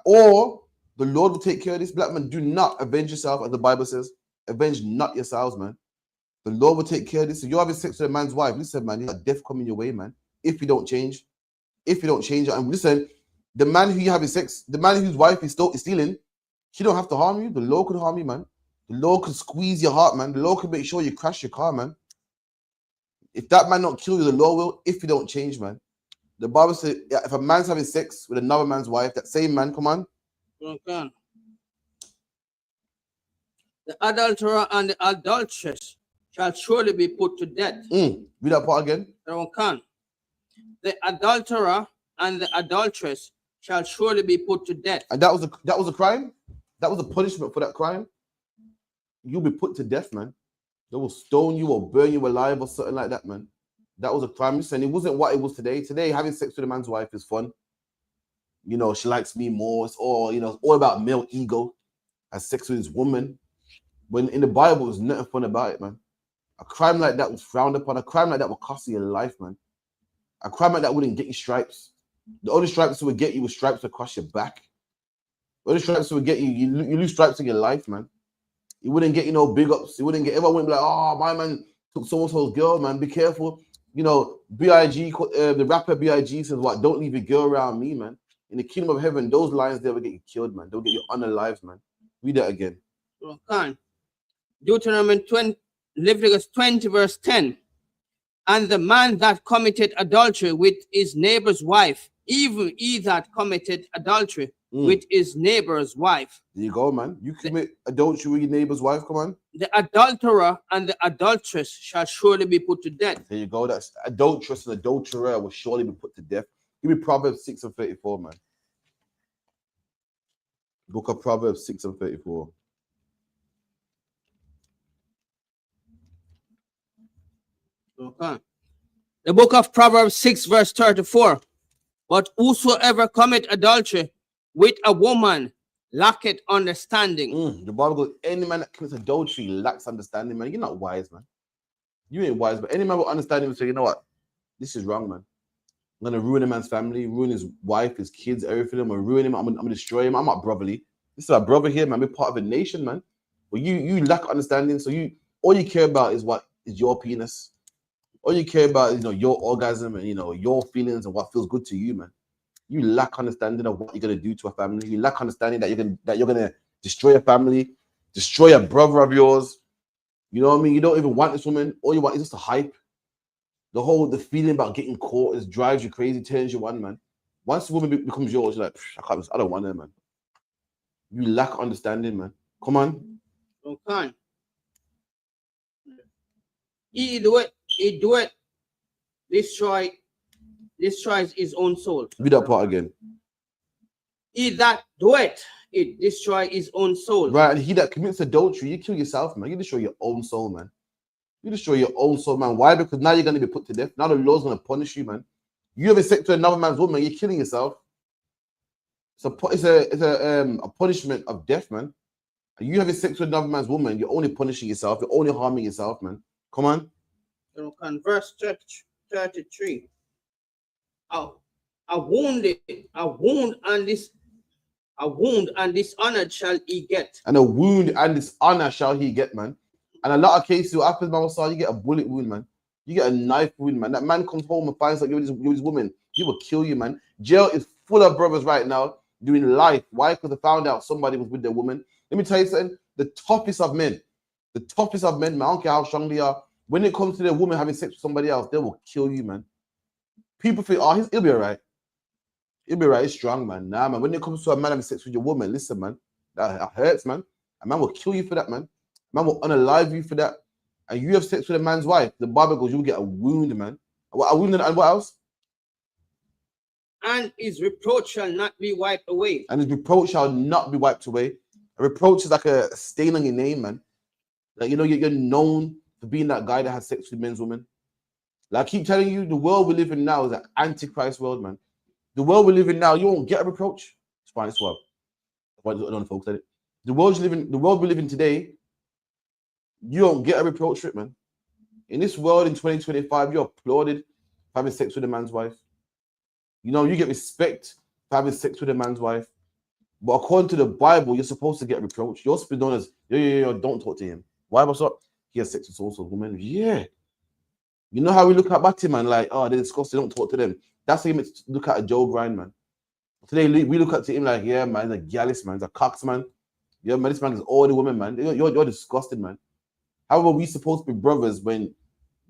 Or the Lord will take care of this. Black man, do not avenge yourself, as the Bible says. Avenge not yourselves, man. The Lord will take care of this. So you're having sex with a man's wife. Listen, man, you got death coming your way, man. If you don't change. If you don't change it. And listen, the man who you having sex, the man whose wife is stealing, she don't have to harm you. The Lord could harm you, man. The Lord could squeeze your heart, man. The Lord could make sure you crash your car, man. If that man not kill you, the Lord will, if you don't change, man. The Bible says, yeah, if a man's having sex with another man's wife, that same man, come on. Okay. The adulterer and the adulteress shall surely be put to death. Read that part again. The adulterer and the adulteress shall surely be put to death. And that was a crime? That was a punishment for that crime? You'll be put to death, man. They will stone you or burn you alive or something like that, man. That was a crime. Listen, it wasn't what it was today. Today, having sex with a man's wife is fun. You know, she likes me more. It's all, it's all about male ego. Has sex with his woman. When in the Bible, there's nothing fun about it, man. A crime like that was frowned upon. A crime like that would cost you your life, man. A crime like that wouldn't get you stripes. The only stripes that would get you was stripes across your back. The only stripes that would get you, you lose stripes in your life, man. You wouldn't get, big ups. You wouldn't get, everyone wouldn't be like, oh, my man took so-and-so's girl, man. Be careful. B.I.G., the rapper B.I.G. says, what? Don't leave your girl around me, man. In the kingdom of heaven, those lions, they will get you killed, man. They'll get you unalive, man. Read that again. Deuteronomy 20, Leviticus 20, verse 10. And the man that committed adultery with his neighbor's wife, even he that committed adultery with his neighbor's wife. There you go, man. You commit adultery with your neighbor's wife, come on. The adulterer and the adulteress shall surely be put to death. There you go. That's adulteress and adulterer will surely be put to death. Give me Proverbs 6 and 34, man. Book of Proverbs 6 and 34. Okay. The book of Proverbs 6, verse 34. But whosoever commit adultery with a woman lacketh understanding. The Bible goes, any man that commits adultery lacks understanding, man. You're not wise, man. You ain't wise, but any man with understanding will say, you know what? This is wrong, man. I'm going to ruin a man's family, ruin his wife, his kids, everything. I'm going to ruin him. I'm going to destroy him. I'm not brotherly. This is our brother here, man. We're part of a nation, man. But you lack understanding. So all you care about is what is your penis. All you care about is, your orgasm and, your feelings and what feels good to you, man. You lack understanding of what you're going to do to a family. You lack understanding that you're going to destroy a family, destroy a brother of yours. You know what I mean? You don't even want this woman. All you want is just a hype. The feeling about getting caught drives you crazy, turns you on, man. Once the woman becomes yours, you're like, I don't want her, man. You lack understanding, man. Come on. Okay. He do it, destroys his own soul. Read that part again. He that do it destroy his own soul. Right, and he that commits adultery, you kill yourself, man. You destroy your own soul, man. You destroy your own soul, man. Why? Because now you're going to be put to death. Now the Lord's going to punish you, man. You have a sex to another man's woman, you're killing yourself. It's a punishment of death, man. And you have a sex with another man's woman, you're only punishing yourself. You're only harming yourself, man. Come on. Verse 33. A wound and dishonored shall he get. And a wound and dishonor shall he get, man. And a lot of cases, what happens, man, you get a bullet wound, man. You get a knife wound, man. That man comes home and finds out you're his woman. He will kill you, man. Jail is full of brothers right now doing life. Why? Because they found out somebody was with their woman. Let me tell you something. The toughest of men, man, I don't care how strong they are. When it comes to their woman having sex with somebody else, they will kill you, man. People think, he'll be all right. He'll be all right. He's strong, man. Nah, man. When it comes to a man having sex with your woman, listen, man. That hurts, man. A man will kill you for that, man. A man will unalive you for that. And you have sex with a man's wife. The Bible goes, you'll get a wound, man. A wound and what else? And his reproach shall not be wiped away. And his reproach shall not be wiped away. A reproach is like a stain on your name, man. Like, you're known for being that guy that has sex with men's women. Like, I keep telling you, the world we live in now is an antichrist world, man. The world we live in now, you won't get a reproach. It's fine, it's well. I don't know if folks said it. The world we live in today, you don't get a reproach for it, man. In this world in 2025, you're applauded for having sex with a man's wife. You get respect for having sex with a man's wife. But according to the Bible, you're supposed to get reproached. You're supposed to be known as, don't talk to him. Why? What's up? He has sex with also women. Yeah. You know how we look at Batty, man? Like, they're disgusting, don't talk to them. That's how you look at a Joe Grind, man. Today, we look at him like, yeah, man, he's a gallus, man. He's a cox, man. Yeah, man, this man is all the women, man. You're disgusting, man. How are we supposed to be brothers when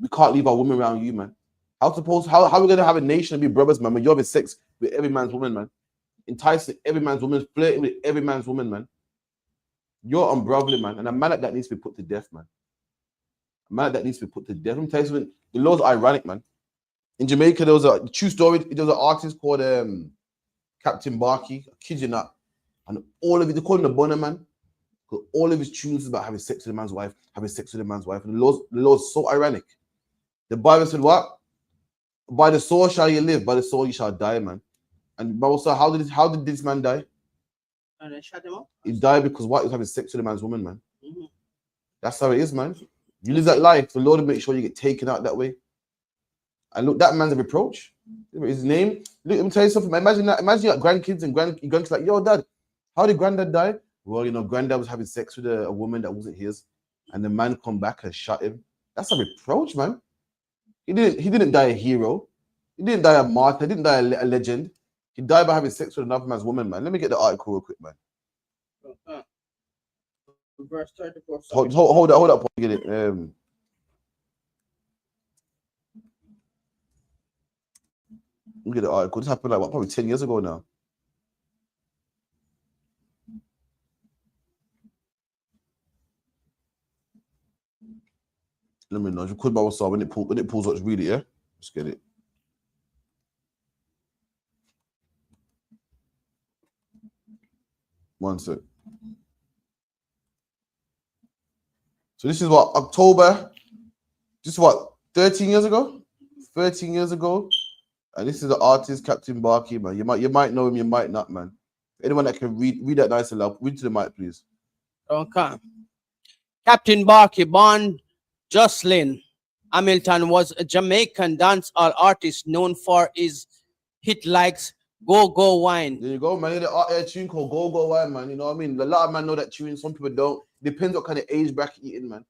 we can't leave our women around you, man? How are we going to have a nation and be brothers, man, when you're having sex with every man's woman, man? Enticing every man's woman, flirting with every man's woman, man. You're unbrotherly, man. And a man like that needs to be put to death, man. A man like that needs to be put to death. Let me tell you something. The laws are ironic, man. In Jamaica, there was a true story. There was an artist called Captain Barkey. I kid you not. And all of it, they call him the Bonner, man. Because all of his tunes is about having sex with a man's wife, having sex with a man's wife. And the law's so ironic. The Bible said what? By the sword shall you live, by the sword you shall die, man. And the Bible said, how did this man die? And they shut him up. He died because what? He was having sex with a man's woman, man. Mm-hmm. That's how it is, man. You live that life, the Lord will make sure you get taken out that way. And look, that man's a reproach. His name. Look, let me tell you something. Imagine that. Imagine you got grandkids and grandkids like, yo, dad, how did granddad die? Well, you know, granddad was having sex with a woman that wasn't his, and the man come back and shot him. That's a reproach, man. He didn't die a hero. He didn't die a martyr. He didn't die a legend. He died by having sex with another man's woman, man. Let me get the article real quick, man. Verse 34. Hold up. Get it. Let me get the article. This happened like probably 10 years ago now. Let me know. If you could, when it pulls up, just read it, yeah? Let's get it. One sec. So this is what, October, this is what, 13 years ago? 13 years ago. And this is the artist, Captain Barkey, man. You might know him, you might not, man. Anyone that can read that nice and loud, read to the mic, please. Okay. Captain Barkey, born Jocelyn Hamilton, was a Jamaican dancehall artist known for his hit likes Go Go Wine. There you go, man. The tune called Go Go Wine, man. You know what I mean? A lot of men know that tune. Some people don't. Depends what kind of age bracket you're in, man.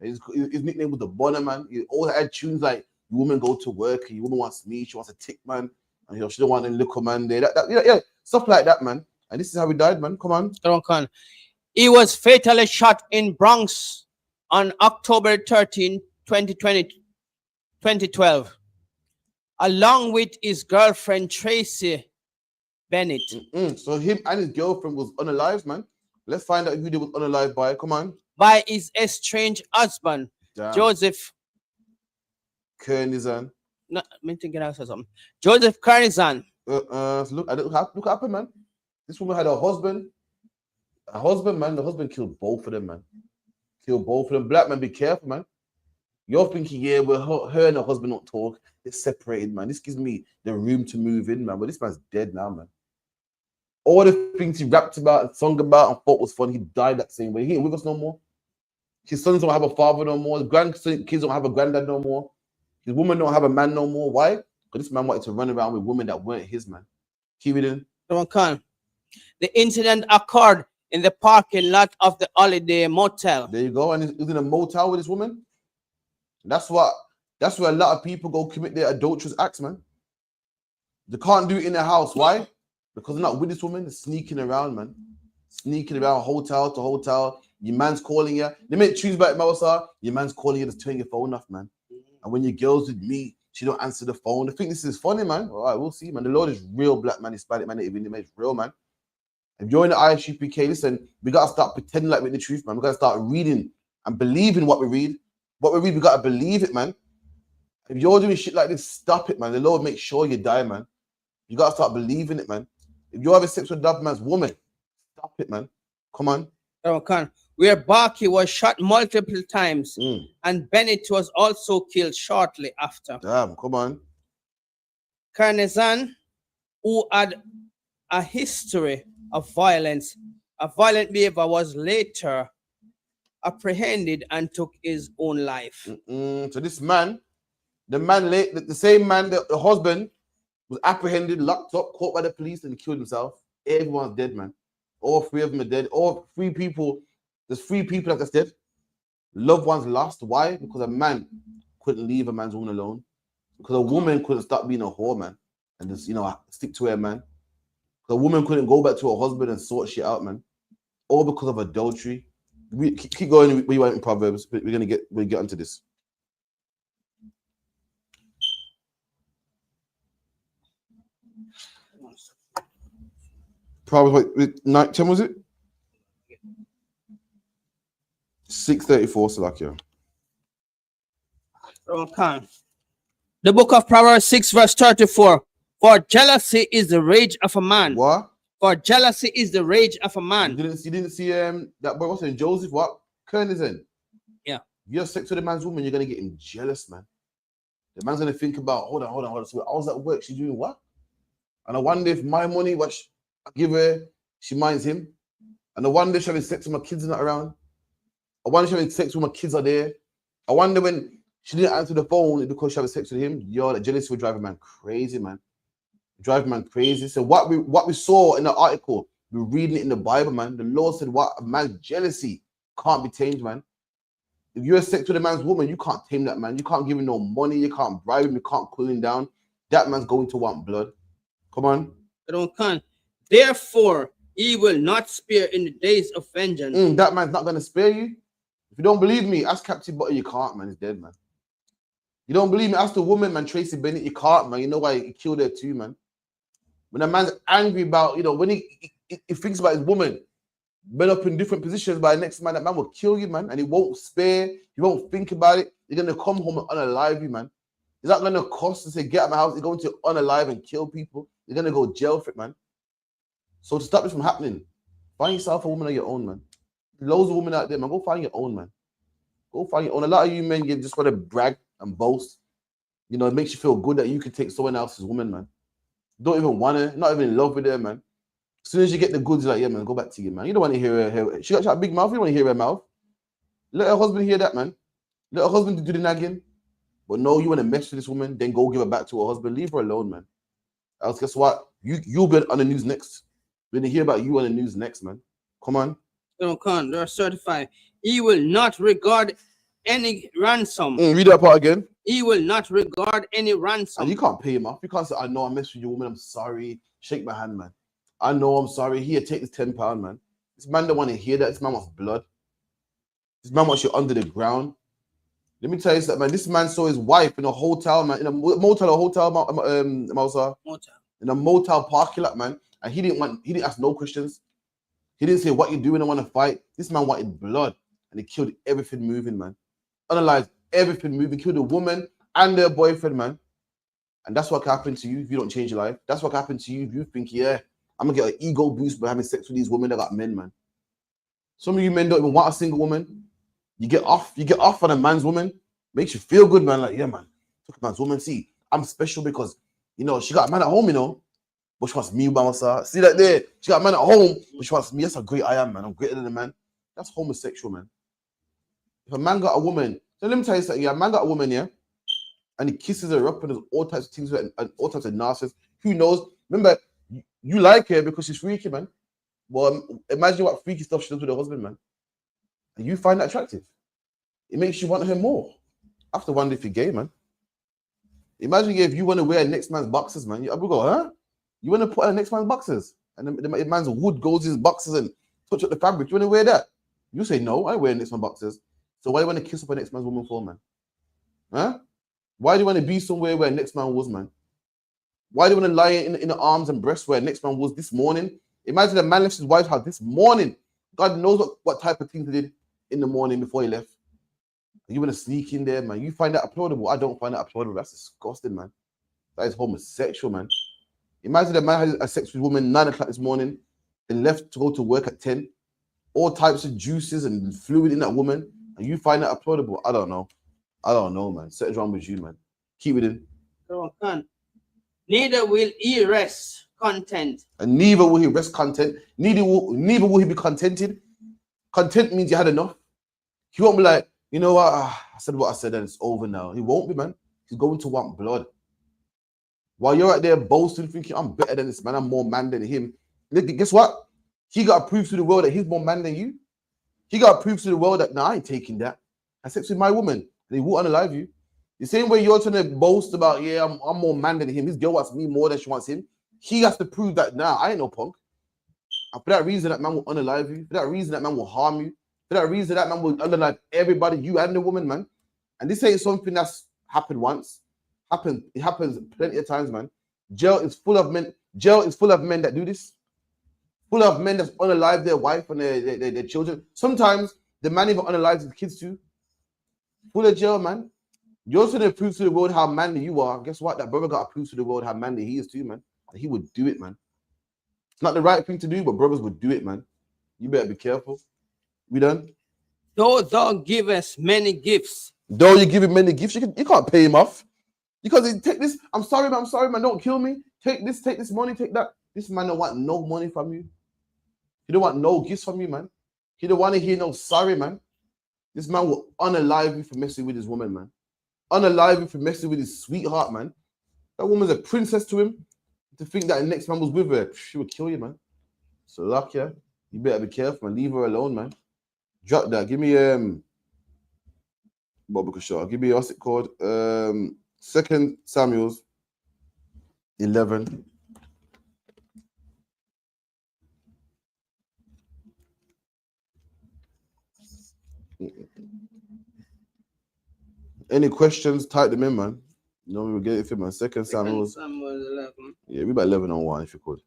His nickname was the Bonner, man. He always had tunes like "The woman go to work," "The woman wants me," "She wants a tick, man," and she don't want a little man there. Yeah, stuff like that, man. And this is how he died, man. Come on. He was fatally shot in Bronx on October 13, 2012, along with his girlfriend Tracy Bennett. So him and his girlfriend was unalive, man. Let's find out who they was unalive by. Come on. By his estranged husband, Joseph Kernizan. No, I'm thinking I said something. Joseph Kernizan. Look what happened, man. This woman had a husband. A husband, man. The husband killed both of them, man. Killed both of them. Black man, be careful, man. You're thinking, yeah, well, her and her husband don't talk. They're separated, man. This gives me the room to move in, man. But this man's dead now, man. All the things he rapped about and sung about and thought was fun, he died that same way. He ain't with us no more. His sons don't have a father no more. His grandkids don't have a granddad no more. His woman don't have a man no more. Why? Because this man wanted to run around with women that weren't his, man. Keep it in. The incident occurred in the parking lot of the Holiday Motel. There you go. And he's in a motel with this woman. That's where a lot of people go commit their adulterous acts, man. They can't do it in their house. Why? Because they're not with this woman. They're sneaking around, man. Sneaking around hotel to hotel. Your man's calling you. They make tunes about Mousa. Your man's calling you, just turn your phone off, man. And when your girl's with me, she don't answer the phone. I think this is funny, man. All right, we'll see, man. The Lord is real, black man, Hispanic man, Native Indian man. It's real, man. If you're in the ISUPK, listen, we got to start pretending like we're the truth, man. We got to start reading and believing what we read. What we read, we got to believe it, man. If you're doing shit like this, stop it, man. The Lord make sure you die, man. You got to start believing it, man. If you're having sex with another man's woman, stop it, man. Come on. Where Barkey was shot multiple times and Bennett was also killed shortly after. Damn, come on. Kernizan, who had a history of violence, a violent behavior, was later apprehended and took his own life. So this man, the same man, the husband, was apprehended, locked up, caught by the police, and killed himself. Everyone's dead, man. All three of them are dead. All three people. There's 3 people that's dead. Loved ones lost. Why? Because a man couldn't leave a man's woman alone. Because a woman couldn't stop being a whore, man, and just stick to her, man. Because a woman couldn't go back to her husband and sort shit out, man. All because of adultery. We keep going where you are in Proverbs. We'll get onto this. Proverbs, 10 was it? 634, Salakia. Okay. The book of Proverbs 6 verse 34. For jealousy is the rage of a man. What? For jealousy is the rage of a man. You didn't see that boy, what's his name? Joseph, what? Kernizan. Yeah. If you're sex with a man's woman, you're gonna get him jealous, man. The man's gonna think about, hold on. So I was at work, she's doing what? And I wonder if my money, what I give her, she minds him. And I wonder if she's having sex with my kids are not around. I wonder if she's having sex when my kids are there. I wonder when she didn't answer the phone because she had sex with him. Yo, that jealousy would drive a man crazy, man. Drive a man crazy. So what we saw in the article, we're reading it in the Bible, man. The Lord said, what a man's jealousy can't be tamed, man. If you're sex with a man's woman, you can't tame that man. You can't give him no money. You can't bribe him. You can't cool him down. That man's going to want blood. Come on. Therefore, he will not spare in the days of vengeance. That man's not going to spare you. If you don't believe me, ask Captain Butter. You can't, man. He's dead, man. You don't believe me? Ask the woman, man. Tracy Bennett. You can't, man. You know why he killed her too, man. When a man's angry about, when he thinks about his woman, been up in different positions by the next man, that man will kill you, man. And he won't spare. He won't think about it. You're going to come home and unalive you, man. It's not going to cost to say, get out of my house. You're going to unalive and kill people. You're going to go jail for it, man. So to stop this from happening, find yourself a woman of your own, man. Loads of women out there, man. Go find your own, man. Go find your own. A lot of you men, you just want to brag and boast. It makes you feel good that you can take someone else's woman, man. Don't even want her, not even in love with her, man. As soon as you get the goods, you're like, yeah, man, go back to you, man. You don't want to hear her. She got a big mouth. You don't want to hear her mouth. Let her husband hear that, man. Let her husband do the nagging. But no, you want to mess with this woman, then go give her back to her husband. Leave her alone, man. Else, guess what? You'll be on the news next. We're going to hear about you on the news next, man. Come on. They're certified. He will not regard any ransom. Read that part again. He will not regard any ransom. And you can't pay him off. You can't say, I know I messed with your woman. I'm sorry. Shake my hand, man. I know I'm sorry. Here, take this £10, man. This man don't want to hear that. This man wants blood. This man wants you under the ground. Let me tell you something, man. This man saw his wife in a hotel, man. In a motel, Mousa. In a motel parking lot, man. And he didn't ask no questions. He didn't say, what you doing? I want to fight. This man wanted blood. And he killed everything moving, man. Analyzed everything moving. Killed a woman and their boyfriend, man. And that's what can happen to you if you don't change your life. That's what can happen to you if you think, yeah, I'm going to get an ego boost by having sex with these women that got men, man. Some of you men don't even want a single woman. You get off on a man's woman. Makes you feel good, man. Like, yeah, man. Look at man's woman. See, I'm special because, she got a man at home, but she wants me by my side. See that there? She got a man at home, but she wants me. That's how great I am, man. I'm greater than a man. That's homosexual, man. If a man got a woman, so let me tell you something. Yeah, a man got a woman, yeah, and he kisses her up and does all types of things with her, and all types of nonsense. Who knows? Remember, you like her because she's freaky, man. Well, imagine what freaky stuff she does with her husband, man. And you find that attractive. It makes you want her more. I have to wonder if you're gay, man. Imagine if you want to wear next man's boxers, man. I would go, huh? You want to put on next man's boxers? And the man's wood goes in his boxers and touch up the fabric. You want to wear that? You say, no, I ain't wearing next man's boxers. So why do you want to kiss up a next man's woman for, man? Huh? Why do you want to be somewhere where next man was, man? Why do you want to lie in the arms and breasts where next man was this morning? Imagine a man left his wife's house this morning. God knows what type of things he did in the morning before he left. You want to sneak in there, man. You find that applaudable. I don't find that applaudable. That's disgusting, man. That is homosexual, man. Imagine a man had a sex with a woman 9 o'clock this morning and left to go to work at 10. All types of juices and fluid in that woman. And you find that applaudable. I don't know, man. Something's wrong with you, man. Keep it in. Neither will he rest content. And neither will he rest content. Neither will he be contented. Content means you had enough. He won't be like, you know what? I said what I said and it's over now. He won't be, man. He's going to want blood. While you're out there boasting, thinking, I'm better than this man, I'm more man than him. Guess what? He got to prove to the world that he's more man than you. He got to prove to the world that, I ain't taking that. I sex with my woman, and he won't unalive you. The same way you're trying to boast about, yeah, I'm more man than him. His girl wants me more than she wants him. He has to prove that, I ain't no punk. And for that reason, that man will unalive you. For that reason, that man will harm you. For that reason, that man will unalive everybody, you and the woman, man. And this ain't something that's happened once. It happens plenty of times, man. Jail is full of men. Jail is full of men that do this. Full of men that's unalive their wife and their children. Sometimes the man even unalives his kids too. Full of jail, man. You're also going to prove to the world how manly you are. Guess what? That brother got to prove to the world how manly he is too, man. And he would do it, man. It's not the right thing to do, but brothers would do it, man. You better be careful. We done? Though thou givest many gifts. Though you give him many gifts, you can't pay him off. Because he take this, I'm sorry, man, don't kill me. Take this money, take that. This man don't want no money from you. He don't want no gifts from you, man. He don't want to hear no sorry, man. This man will unalive you for messing with his woman, man. Unalive you for messing with his sweetheart, man. That woman's a princess to him. To think that the next man was with her, she would kill you, man. So luck, yeah. You better be careful and leave her alone, man. Drop that. Give me Bobby Shaw. Give me what's it called? 2 Samuel 11. Any questions? Type them in, man. You know, we'll get it for man. 2 Samuel 11. Yeah, we about 11:01 if you could.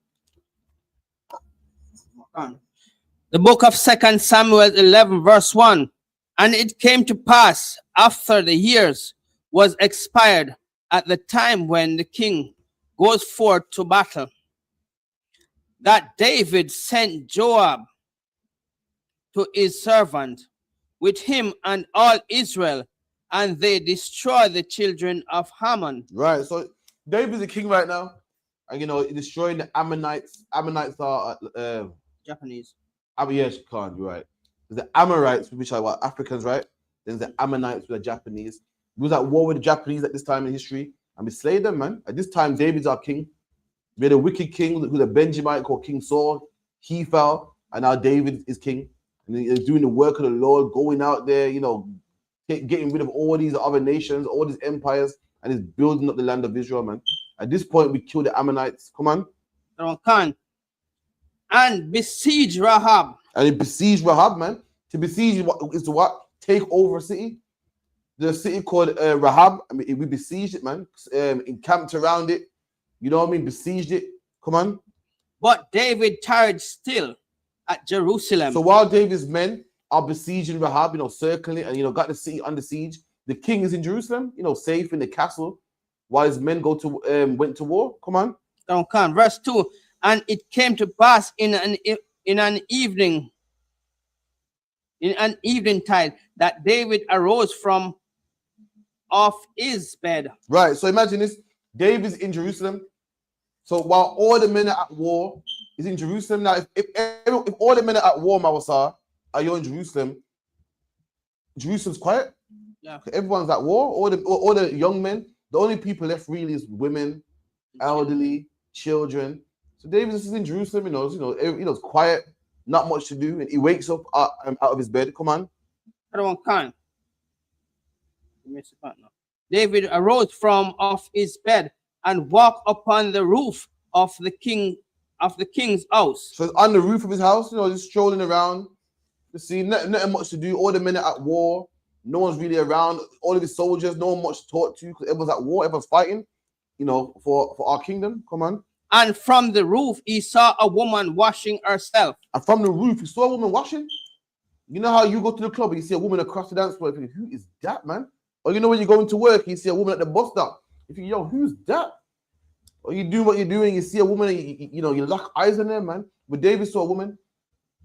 The book of 2 Samuel 11, verse 1. And it came to pass after the years was expired at the time when the king goes forth to battle, that David sent Joab to his servant with him and all Israel, and they destroyed the children of Haman. Right, so David's the king right now, and you know, destroying the Ammonites. Ammonites are Japanese. Yes, Khan, you're right. There's the Amorites, which are what, Africans, right? There's the Ammonites, which are Japanese. We was at war with the Japanese at this time in history, and we slayed them, man. At this time, David's our king. We had a wicked king who's a Benjamite called King Saul. He fell, and now David is king. And he's doing the work of the Lord, going out there, you know, getting rid of all these other nations, all these empires, and he's building up the land of Israel, man. At this point, we kill the Ammonites. Come on. Khan. And besiege Rahab. And he besieged Rahab, man. To besiege is to what? Take over a city. The city called Rahab. I mean, we besieged it, man. Encamped around it. You know what I mean? Besieged it. Come on. But David tarried still at Jerusalem. So while David's men are besieging Rahab, you know, circling it, and you know, got the city under siege, the king is in Jerusalem, you know, safe in the castle, while his men went to war. Come on. Khan. Verse 2. And it came to pass in an evening tide that David arose from off his bed. Right. So imagine this. David's in Jerusalem. So while all the men are at war, he's in Jerusalem. Now, if all the men are at war, Mawasa, are you in Jerusalem? Jerusalem's quiet. Yeah. Everyone's at war. All the young men. The only people left really is women, elderly, children. So David is in Jerusalem. You know, it's quiet, not much to do, and he wakes up out of his bed. Come on. David arose from off his bed and walked upon the roof of the king's house. So on the roof of his house, you know, just strolling around. You see, nothing much to do. All the men are at war. No one's really around. All of his soldiers, no one much to talk to because everyone's at war. Everyone's fighting. You know, for our kingdom. Come on. And from the roof, he saw a woman washing herself. And from the roof, he saw a woman washing. You know how you go to the club and you see a woman across the dance floor. You think, who is that, man? Or you know when you go into work, you see a woman at the bus stop. You think, yo, who's that? Or you do what you're doing, you see a woman, and you lock eyes on her, man. But David saw a woman.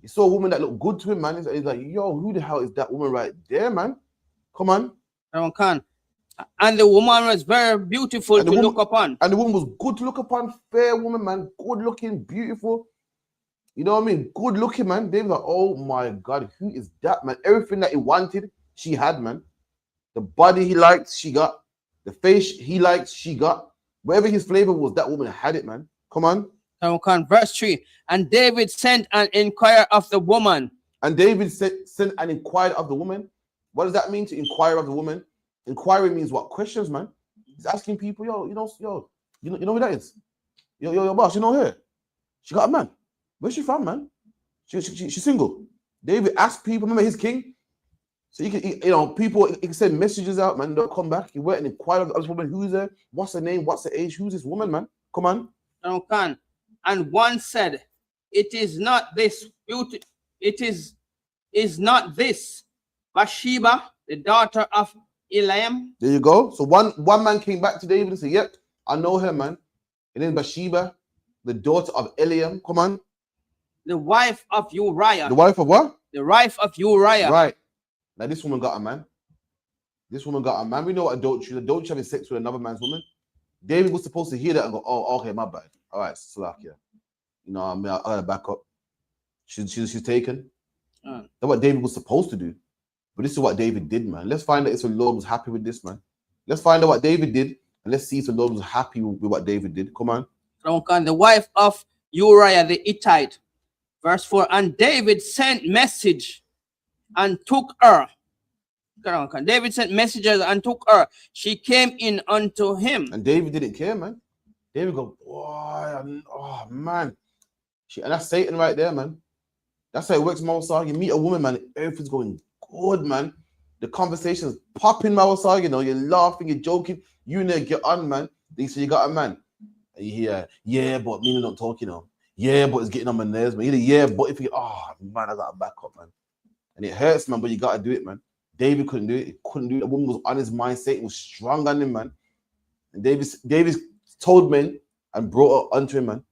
He saw a woman that looked good to him, man. He's like, yo, who the hell is that woman right there, man? Come on. And the woman was very beautiful to look upon. And the woman was good to look upon. Fair woman, man. Good looking, beautiful. You know what I mean? Good looking, man. David's like, oh my God, who is that, man? Everything that he wanted, she had, man. The body he liked, she got. The face he liked, she got. Whatever his flavor was, that woman had it, man. Come on. Verse 3. And David sent and inquired of the woman. And David sent and inquired of the woman. What does that mean, to inquire of the woman? Inquiry means what? Questions, man. He's asking people, you know who that is? Yo, boss, you know her? She got a man. Where's she from, man? She's single. David asked people, remember his king? So people, he can send messages out, man. They'll come back. He went and inquired of this woman. Who's there? What's her name? What's her age? Who's this woman, man? Come on. And one said, it is not this beauty. It is not this Bathsheba, the daughter of Eliam. There you go. So one man came back to David and said, yep, I know her, man. Her name is Bathsheba, the daughter of Eliam. Come on. The wife of Uriah. The wife of what? The wife of Uriah. Right. Now this woman got a man. This woman got a man. We know what adultery. Adultery having sex with another man's woman. David was supposed to hear that and go, oh, okay, my bad. All right, slack, yeah. You know, I gotta back up. She's taken. That's what David was supposed to do. But this is what David did, man. Let's find out if the Lord was happy with this, man. Let's find out what David did, and let's see if the Lord was happy with what David did. Come on. The wife of Uriah the Hittite. Verse 4. And David sent message and took her. David sent messengers and took her. She came in unto him. And David didn't care, man. David go, boy, oh man. And that's Satan right there, man. That's how it works, Mawasar. You meet a woman, man, everything's going good, man. The conversation's popping, Mawasar. You know, you're laughing, you're joking. You know, get on, man. They say you got a man. And you hear, yeah, but me not talking, you know. Yeah, but it's getting on my nerves, man. Yeah, but if you, oh man, I gotta back up, man. And it hurts, man, but you gotta do it, man. David couldn't do it. He couldn't do it. The woman was on his mindset. It was strong on him, man. And David told men and brought her unto him, man.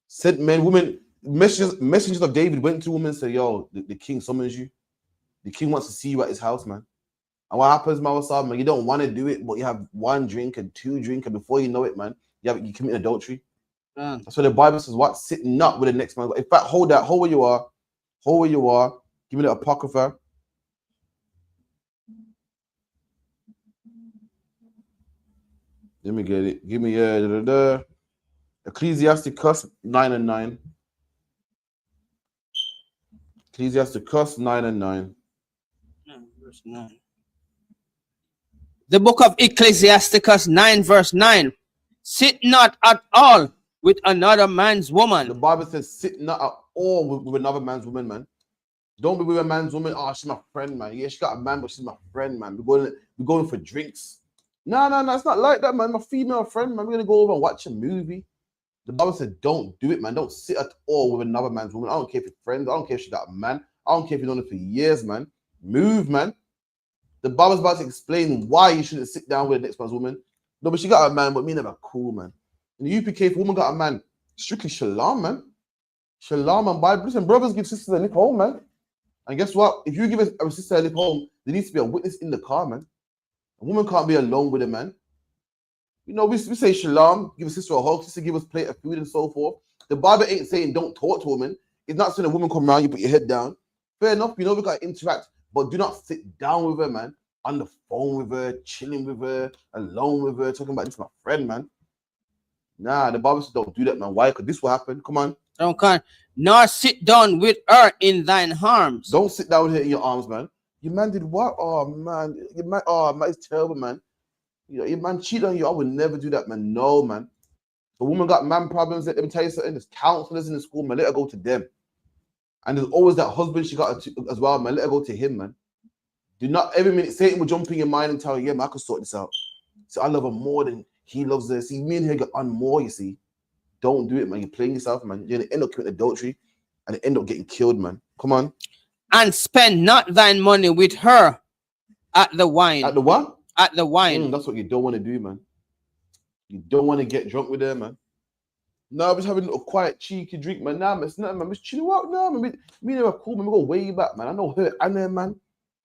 Said men, women, messengers of David went to women and said, yo, the king summons you. The king wants to see you at his house, man. And what happens, Mawasab, man, you don't want to do it, but you have one drink and two drink, and before you know it, man, you commit adultery. That's what the Bible says, what? Sit not with the next man. In fact, hold where you are. Hold where you are. Give me the Apocrypha. Let me get it. Give me Ecclesiasticus 9 and 9. Ecclesiasticus 9 and 9. Verse 9. The book of Ecclesiasticus 9 verse 9. Sit not at all with another man's woman. The Bible says sit not at all with another man's woman, man. Don't be with a man's woman. Oh, she's my friend, man. Yeah, she got a man, but she's my friend, man. We're going for drinks. No, it's not like that, man. My female friend, man. We're gonna go over and watch a movie. The Bible said, don't do it, man. Don't sit at all with another man's woman. I don't care if you're friends. I don't care if she got a man. I don't care if you've known her for years, man. Move, man. The Bible's about to explain why you shouldn't sit down with the next man's woman. No, but she got a man, but me never cool, man. In the UPK, if a woman got a man, strictly shalom, man. Shalom and Bible. Listen, brothers give sisters a lift home, man. And guess what? If you give a sister a lift home, there needs to be a witness in the car, man. A woman can't be alone with a man. You know, we say shalom, give a sister a hug, sister give us a plate of food and so forth. The Bible ain't saying don't talk to a woman. It's not saying a woman come around, you put your head down. Fair enough, you know we got to interact, but do not sit down with her, man. On the phone with her, chilling with her, alone with her, talking about this my friend, man. Nah, the Bible says don't do that, man. Why? Because this will happen. Come on. Don't nor sit down with her in thine arms. Don't sit down with her in your arms, man. Your man did what? Oh man, it's terrible, man. You know, your man cheated on you. I would never do that, man. No, man. If a woman got man problems, let me tell you something. There's counselors in the school, man. Let her go to them. And there's always that husband she got as well, man. Let her go to him, man. Do not every minute Satan will jump in your mind and tell you, yeah, man, I can sort this out. So I love her more than he loves her. See, me and her get on more, you see. Don't do it, man. You're playing yourself, man. You're gonna end up committing adultery and end up getting killed, man. Come on. And spend not thine money with her at the wine. At the what? At the wine. That's what you don't want to do, man. You don't want to get drunk with her, man. No, I'm just having a quiet, cheeky drink, man. Nah, man, it's nothing, man. Just chilling out, nah, man. Me never cool, man. We go way back, man. I know her and her, man.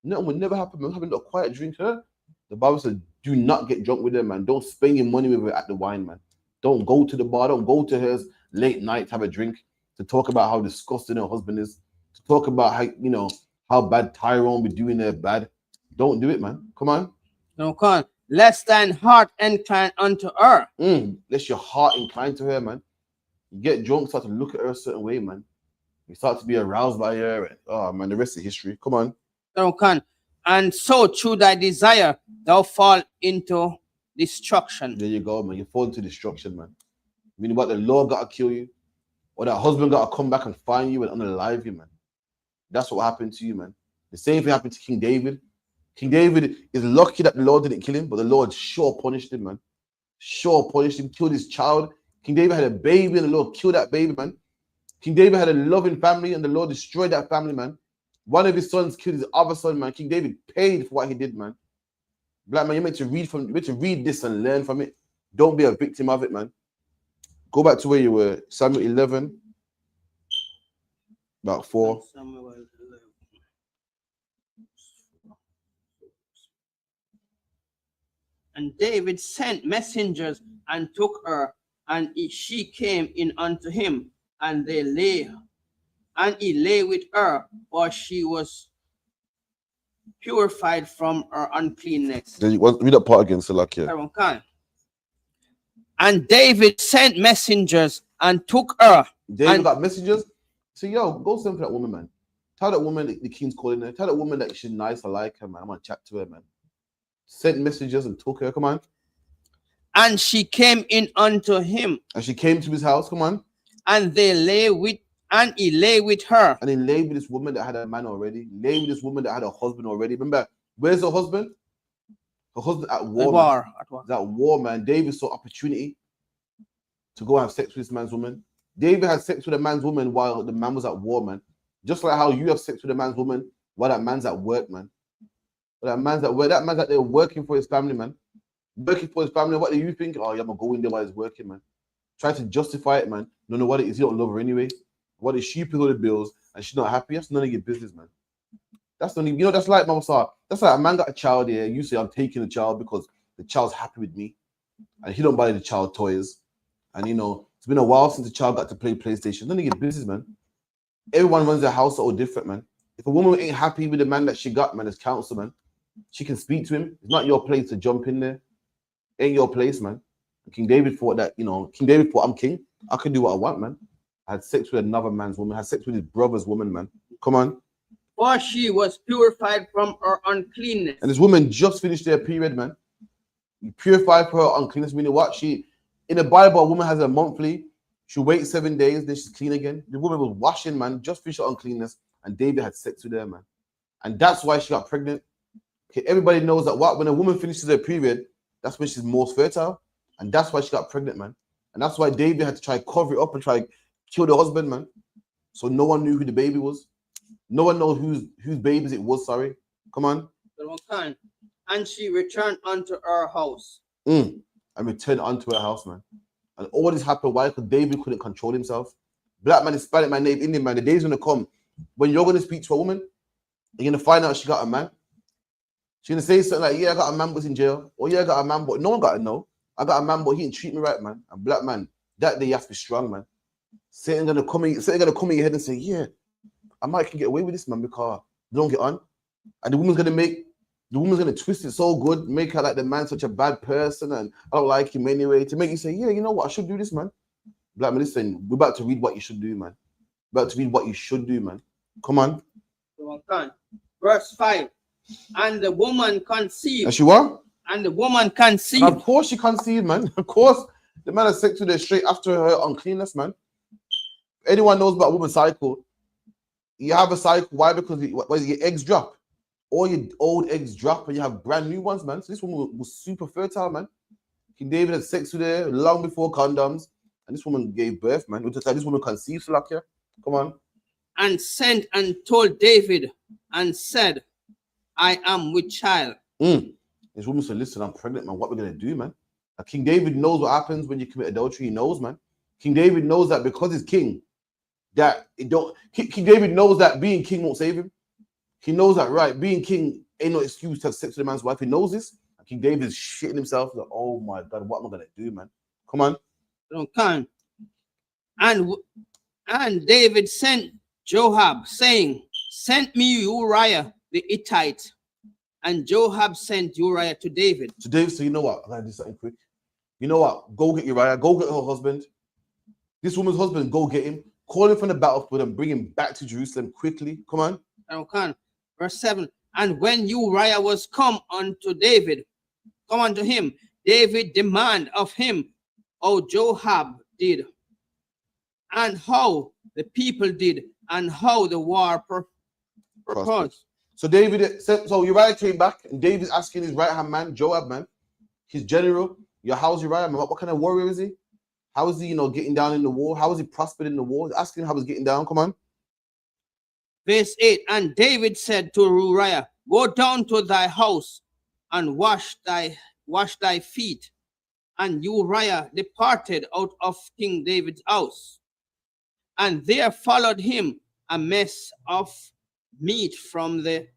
Nothing would never happen, man. Having a quiet drink, her. The Bible says, do not get drunk with her, man. Don't spend your money with her at the wine, man. Don't go to the bar. Don't go to hers late night to have a drink, to talk about how disgusting her husband is, to talk about how, you know, how bad Tyrone be doing her bad. Don't do it, man. Come on. Don't lest thine heart incline unto her. Lest your heart incline to her, man. You get drunk, start to look at her a certain way, man. You start to be aroused by her, and oh man, the rest is history. Come on. Don't and so through thy desire thou fall into destruction. There you go, man. You fall into destruction, man. Meaning what, the Lord gotta kill you, or that husband gotta come back and find you and unalive you, man. That's what happened to you, man. The same thing happened to King David. King David is lucky that the Lord didn't kill him, but the Lord sure punished him, man. Sure punished him, killed his child. King David had a baby and the Lord killed that baby, man. King David had a loving family and the Lord destroyed that family, man. One of his sons killed his other son, man. King David paid for what he did, man. Black man, you're meant to read this and learn from it. Don't be a victim of it, man. Go back to where you were. Samuel 11. About 4. And David sent messengers and took her, and she came in unto him, and he lay with her, for she was purified from her uncleanness. Then you want read that part again, so like here. Okay. And David sent messengers and took her. David and got messengers. So yo, go send for that woman, man. Tell that woman that the king's calling her. Tell that woman that she's nice. I like her, man. I'm gonna chat to her, man. Sent messengers and took her. Come on. And she came in unto him, And she came to his house. Come on. and he lay with her. And he lay with this woman that had a man already. Lay with this woman that had a husband already. Remember, where's her husband? Her husband at war. At war. He's at war, man. David saw opportunity to go have sex with this man's woman. David had sex with a man's woman while the man was at war, man. Just like how you have sex with a man's woman while that man's at work, man. While that man's at work, that man's out there working for his family, man. Working for his family. What do you think? Oh, yeah, I'm gonna go in there while he's working, man. Try to justify it, man. No, no, what it is, you don't love her anyway. What is she pays all the bills and she's not happy? That's none of your business, man. That's not even, that's like Mama saw. That's like a man got a child here. You say I'm taking the child because the child's happy with me, and he don't buy the child toys. And it's been a while since the child got to play PlayStation. None of your business, man. Everyone runs their house all different, man. If a woman ain't happy with the man that she got, man, as counsel, man, she can speak to him. It's not your place to jump in there. Ain't your place, man. King David thought that, King David thought, I'm king. I can do what I want, man. I had sex with another man's woman. I had sex with his brother's woman, man. Come on. For she was purified from her uncleanness. And this woman just finished their period, man. You purify for her uncleanness, meaning what? In the Bible, a woman has a monthly. She waits 7 days, then she's clean again. The woman was washing, man, just finished her uncleanness, and David had sex with her, man. And that's why she got pregnant. Okay, everybody knows that when a woman finishes her period, that's when she's most fertile. And that's why she got pregnant, man. And that's why David had to try cover it up and try kill the husband, man. So no one knew who the baby was. No one knows whose babies it was, sorry. Come on. And she returned unto her house. And returned unto her house, man. And all this happened, why? Because David couldn't control himself. Black man, Hispanic man, Native Indian man, the day's gonna come when you're gonna speak to a woman, you're gonna find out she got a man. She's gonna say something like, yeah, I got a man, but in jail. Or yeah, I got a man, but no one gotta know. I got a man, but he didn't treat me right, man. And black man, that day you have to be strong, man. Satan gonna come in your head and say, yeah, I might can get away with this, man, because they don't get on. And the woman's gonna twist it so good, make her like the man such a bad person, and I don't like him anyway, to make you say, yeah, you know what, I should do this, man. Black man, listen, we're about to read what you should do, man. We're about to read what you should do, man. Come on. Verse 5. And the woman conceived. And she what? And the woman conceived. And of course she conceived, man. Of course, the man has sex with her straight after her uncleanness, man. Anyone knows about woman's cycle? You have a cycle. Why? Because your eggs drop. All your old eggs drop and you have brand new ones, man. So this woman was super fertile, man. King David had sex with her long before condoms. And this woman gave birth, man. This woman conceived, so like, yeah. Come on. And sent and told David and said, I am with child. This woman said, listen, I'm pregnant, man. What we're going to do, man? Now, King David knows what happens when you commit adultery. He knows, man. King David knows that because he's king, King David knows that being king won't save him. He knows that, right? Being king ain't no excuse to have sex with a man's wife. He knows this. And King David is shitting himself. Like, oh my God, what am I going to do, man? Come on. Okay. And David sent Joab, saying, send me Uriah the Hittite. And Joab sent Uriah to David. So David said, you know what? I'm going to do something quick. You know what? Go get Uriah. Go get her husband. This woman's husband, go get him. Call him from the battlefield and bring him back to Jerusalem quickly. Come on. Okay. Verse 7. And when Uriah was come unto David, come unto him, David demand of him how Joab did, and how the people did, and how the war proposed. So Uriah came back, and David's asking his right-hand man, Joab, man, his general, how's Uriah, man? What kind of warrior is he? How is he, getting down in the war? How is he prospered in the war? Asking him how he's getting down. Come on. Verse 8. And David said to Uriah, go down to thy house and wash thy feet. And Uriah departed out of King David's house. And there followed him a mess of meat from the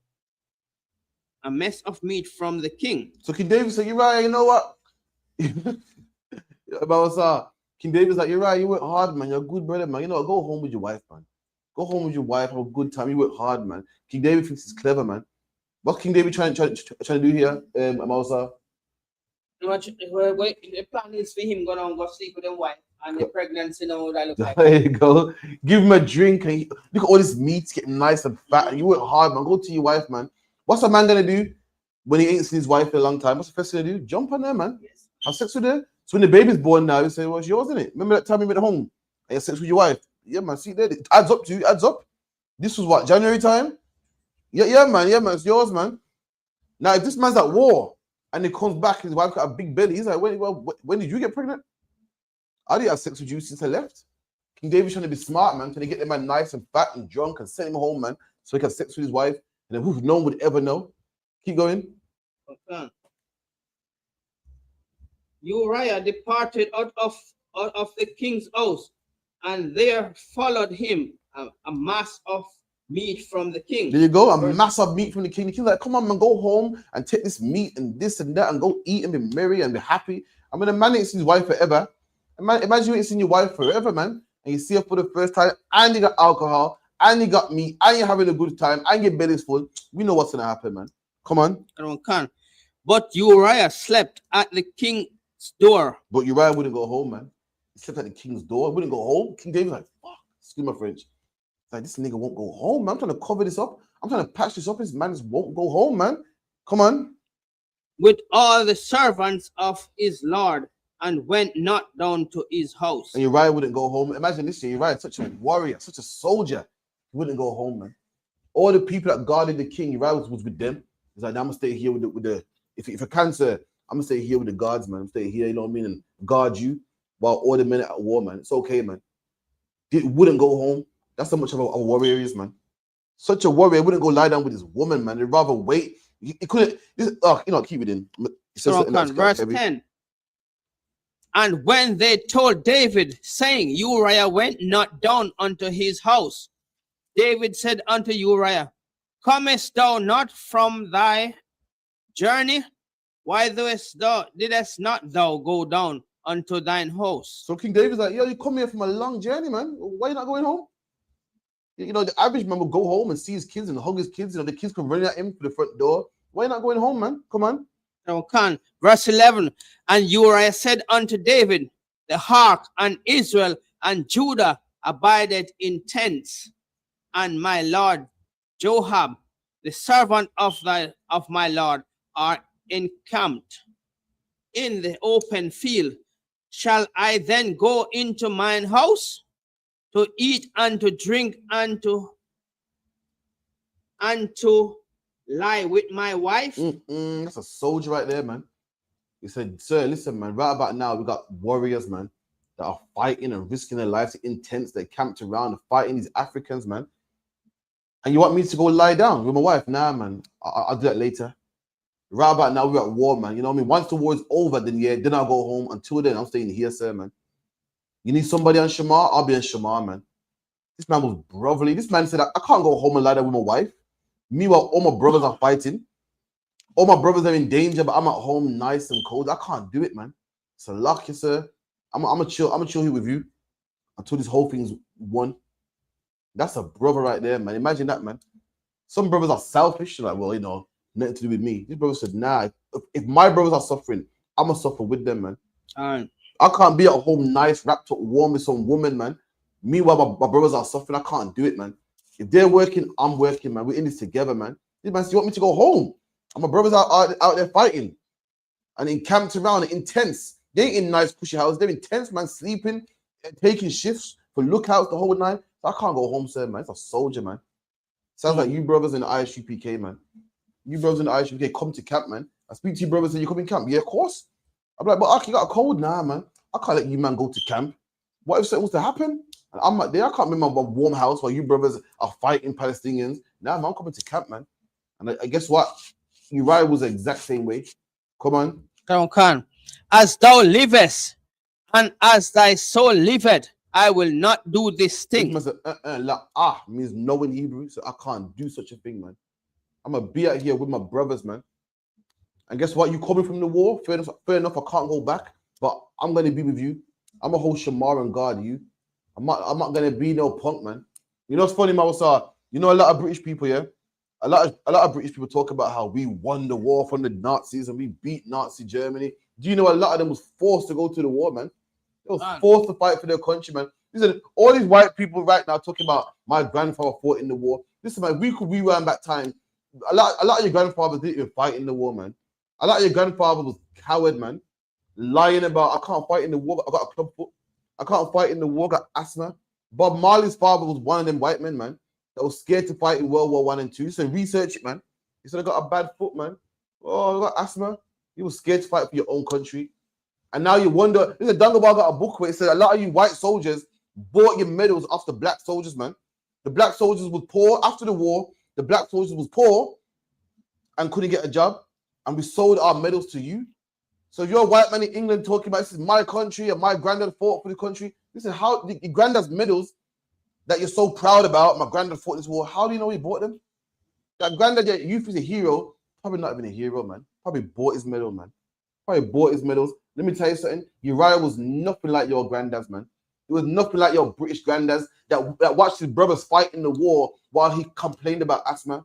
king. So King David said, Uriah, you know what? King David's like, Uriah, you work hard, man. You're a good brother, man. You know, go home with your wife, man. Go home with your wife, have a good time. You work hard, man. King David thinks he's clever, man. What's King David trying to do here, Amasa? The plan is for him go sleep with his wife and the pregnancy now that look like. There you go. Give him a drink and look at all this meat, getting nice and fat. And you work hard, man. Go to your wife, man. What's a man gonna do when he ain't seen his wife for a long time? What's the first thing to do? Jump on her, man. Yes. Have sex with her. So when the baby's born now, you say, well, it's yours, isn't it? Remember that time you went home and you had sex with your wife? Yeah, man. See there, it adds up to you, adds up. This was what, January time? Yeah, man, it's yours, man. Now, if this man's at war and he comes back, his wife got a big belly, he's like, when did you get pregnant? I didn't have sex with you since I left. King David's trying to be smart, man, trying to get the man nice and fat and drunk and send him home, man, so he can have sex with his wife, and then who no one would ever know. Keep going. Okay. Uriah departed out of the king's house, and there followed him a mass of meat from the king. There you go, a mass of meat from the king. The king's like, come on, man, go home and take this meat and this and that and go eat and be merry and be happy. I mean, a man ain't seen his wife forever. Imagine you ain't seen your wife forever, man, and you see her for the first time, and you got alcohol, and you got meat, and you're having a good time, and your belly's full. We know what's gonna happen, man. Come on. But Uriah slept at the king's door. But Uriah wouldn't go home, man. He slept at the king's door. He wouldn't go home. King David's like, fuck, excuse my French. Like, this nigga won't go home, man. I'm trying to cover this up. I'm trying to patch this up. This man just won't go home, man. Come on. With all the servants of his lord, and went not down to his house. And Uriah wouldn't go home. Imagine this year, Uriah, such a warrior, such a soldier. He wouldn't go home, man. All the people that guarded the king, Uriah was with them. He's like, I'm gonna stay here with the if a cancer, I'm gonna stay here with the guards, man. I'm stay here, you know what I mean, and guard you while all the men are at war, man. It's okay, man. He wouldn't go home. That's how much of a warrior he is, man. Such a warrior wouldn't go lie down with his woman, man. They'd rather wait. He couldn't. Keep it in. Verse 10. And when they told David, saying, Uriah went not down unto his house, David said unto Uriah, comest thou not from thy journey? Why didst not thou go down unto thine house? So King David's like, yo, you come here from a long journey, man. Why you not going home? You know, the average man will go home and see his kids and hug his kids. You know, the kids come running at him for the front door. Why you not going home, man? Come on. Verse 11. And Uriah said unto David, the ark and Israel and Judah abided in tents, and my lord Joab, the servant of my lord, are encamped in the open field. Shall I then go into mine house to eat and to drink and to lie with my wife? That's a soldier right there, man. He said, sir, listen, man, right about now, we got warriors, man, that are fighting and risking their lives in tents. They camped around and fighting these Africans, man. And you want me to go lie down with my wife? Nah, man, I'll do that later. Right about now, we're at war, man. You know what I mean? Once the war is over, then I'll go home. Until then, I'm staying here, sir, man. You need somebody on Shamar? I'll be on Shamar, man. This man was brotherly. This man said, I can't go home and lie down with my wife. Meanwhile, all my brothers are fighting. All my brothers are in danger, but I'm at home nice and cold. I can't do it, man. So lucky, sir. I'm gonna chill here with you until this whole thing's won. That's a brother right there, man. Imagine that, man. Some brothers are selfish. They're like, well, you know, nothing to do with me. This brother said, nah, if my brothers are suffering, I'm gonna suffer with them, man. I can't be at home nice, wrapped up warm with some woman, man. Meanwhile, my brothers are suffering. I can't do it, man. If they're working, I'm working, man. We're in this together, man. This man said, you want me to go home? And my brothers are out there fighting and encamped around, intense. They ain't in nice cushy houses. They're intense, man, sleeping, taking shifts for lookouts the whole night. So I can't go home, sir, man. It's a soldier, man. Sounds like you brothers in the ISUPK, man. You brothers in the ISUPK come to camp, man. I speak to you brothers and you come in camp. Yeah, of course. I'm like, but Aki, you got a cold? Nah, man. I can't let you, man, go to camp. What if something was to happen? And I'm like, there, I can't be in my warm house while you brothers are fighting Palestinians. Nah, man, I'm coming to camp, man. And I guess what? Uriah was the exact same way. Come on. As thou livest, and as thy soul liveth, I will not do this thing. Means no in Hebrew, so I can't do such a thing, man. I'm gonna be out here with my brothers, man. And guess what? You coming from the war? Fair enough, I can't go back, but I'm gonna be with you. I'm gonna hold Shamar and guard you. I'm not gonna be no punk, man. You know what's funny, Mawasa? You know a lot of British people, yeah? A lot of British people talk about how we won the war from the Nazis and we beat Nazi Germany. Do you know a lot of them was forced to go to the war, man? They was forced to fight for their country, man. Listen, all these white people right now talking about my grandfather fought in the war. Listen, man, we could rewind back time. A lot of your grandfathers didn't even fight in the war, man. A lot of your grandfather was coward, man. Lying about, I can't fight in the war, I got a club foot. I can't fight in the war, I got asthma. Bob Marley's father was one of them white men, man, that was scared to fight in World War I and II. So research it, man. He said, I got a bad foot, man. Oh, I got asthma. He was scared to fight for your own country. And now you wonder, there's a Dungabal got a book where it said a lot of you white soldiers bought your medals off the black soldiers, man. The black soldiers was poor. After the war, the black soldiers was poor and couldn't get a job. And we sold our medals to you. So if you're a white man in England talking about this is my country and my granddad fought for the country, listen, how the granddad's medals that you're so proud about, my granddad fought this war, how do you know he bought them? That granddad, your youth is a hero, probably not even a hero, man. Probably bought his medal, man. Probably bought his medals. Let me tell you something. Uriah was nothing like your granddads, man. It was nothing like your British granddads that watched his brothers fight in the war while he complained about asthma.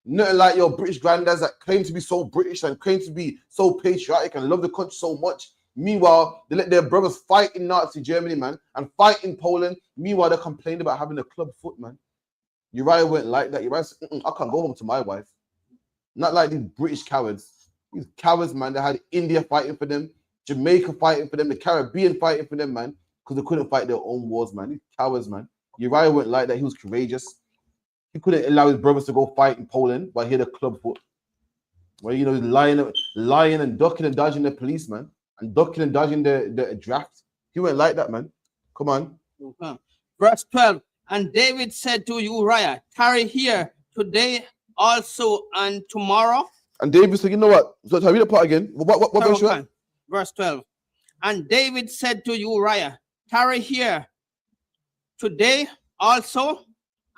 Nothing like your British granddads that claim to be so British and claim to be so patriotic and love the country so much. Meanwhile, they let their brothers fight in Nazi Germany, man, and fight in Poland. Meanwhile, they complained about having a club foot, man. Uriah went like that. Uriah said, I can't go home to my wife. Not like these British cowards. These cowards, man, they had India fighting for them, Jamaica fighting for them, the Caribbean fighting for them, man, because they couldn't fight their own wars, man. These cowards, man. Uriah went like that. He was courageous. He couldn't allow his brothers to go fight in Poland while he had a club foot. Well, you know, he's lying and ducking and dodging the police, man, and ducking and dodging the draft. He went like that, man. Come on. Okay. Verse 12. And David said to Uriah, tarry here today also and tomorrow. And David said, you know what? So read the part again. What verse you at? Verse 12. And David said to Uriah, tarry here today also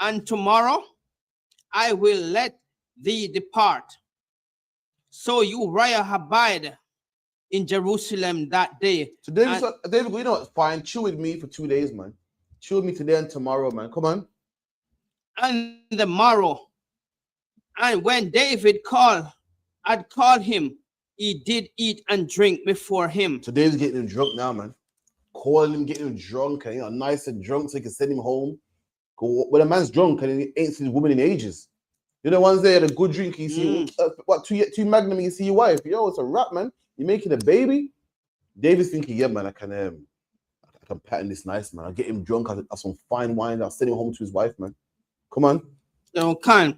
and tomorrow I will let thee depart. So Uriah abide in Jerusalem that day. So David said, David, you know what? Fine. Chill with me for 2 days, man. Chill with me today and tomorrow, man. Come on. And the morrow. And when David had called him, he did eat and drink before him. So David's getting him drunk now, man. Calling him, getting him drunk, and nice and drunk so he can send him home. When a man's drunk and he ain't seen a woman in ages. You're the ones there, the good drink, you see, two Magnum, you see your wife. Yo, it's a wrap, man. You're making a baby. David's thinking, yeah, man, I can pattern this nice, man. I'll get him drunk, I'll have some fine wine, I'll send him home to his wife, man. Come on. Okay.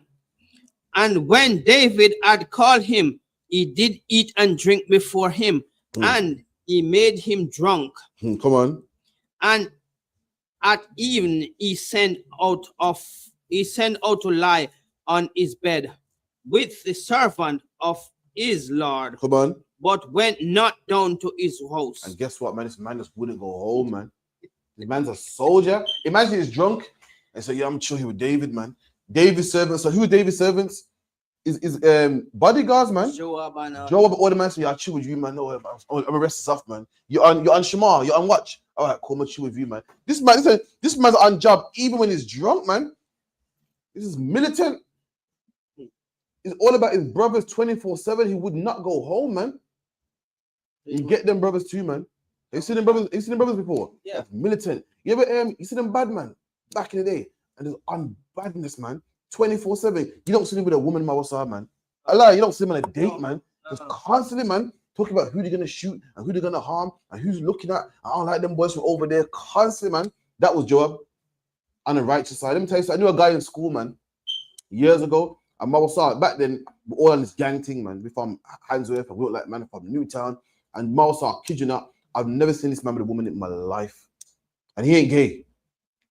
And when David had called him, he did eat and drink before him, and he made him drunk. Come on. And at evening he sent out to lie on his bed with the servant of his Lord. Come on. But went not down to his house. And guess what, man? This man just wouldn't go home, man. This man's a soldier. Imagine he's drunk and so yeah, I'm chill here with David, man. David's servants. So who are David's servants? Is bodyguards, man. Joab and all the man say, yeah, I'll chill with you, man. No, I'm arrested stuff, man. You're on Shema, you're on watch. All right, cool, I'm chill with you, man. This man's on job even when he's drunk, man. This is militant. It's all about his brothers 24/7. He would not go home, man. You get them brothers too, man. You seen them brothers before? Yeah. That's militant. You ever you see them bad man back in the day? And there's unbadness, man. 24/7. You don't see them with a woman, my man. Allah, you don't see them on a date, man. Just constantly, man, talking about who they're gonna shoot and who they're gonna harm and who's looking at. I don't like them boys from over there. Constantly, man. That was Joab on the righteous side. Let me tell you something. I knew a guy in school, man, years ago. And Mawasa, back then, we're all on this gang thing, man. We're from Handsworth, and we look like man from Newtown. And Mawasa, kid you not, I've never seen this man with a woman in my life. And he ain't gay.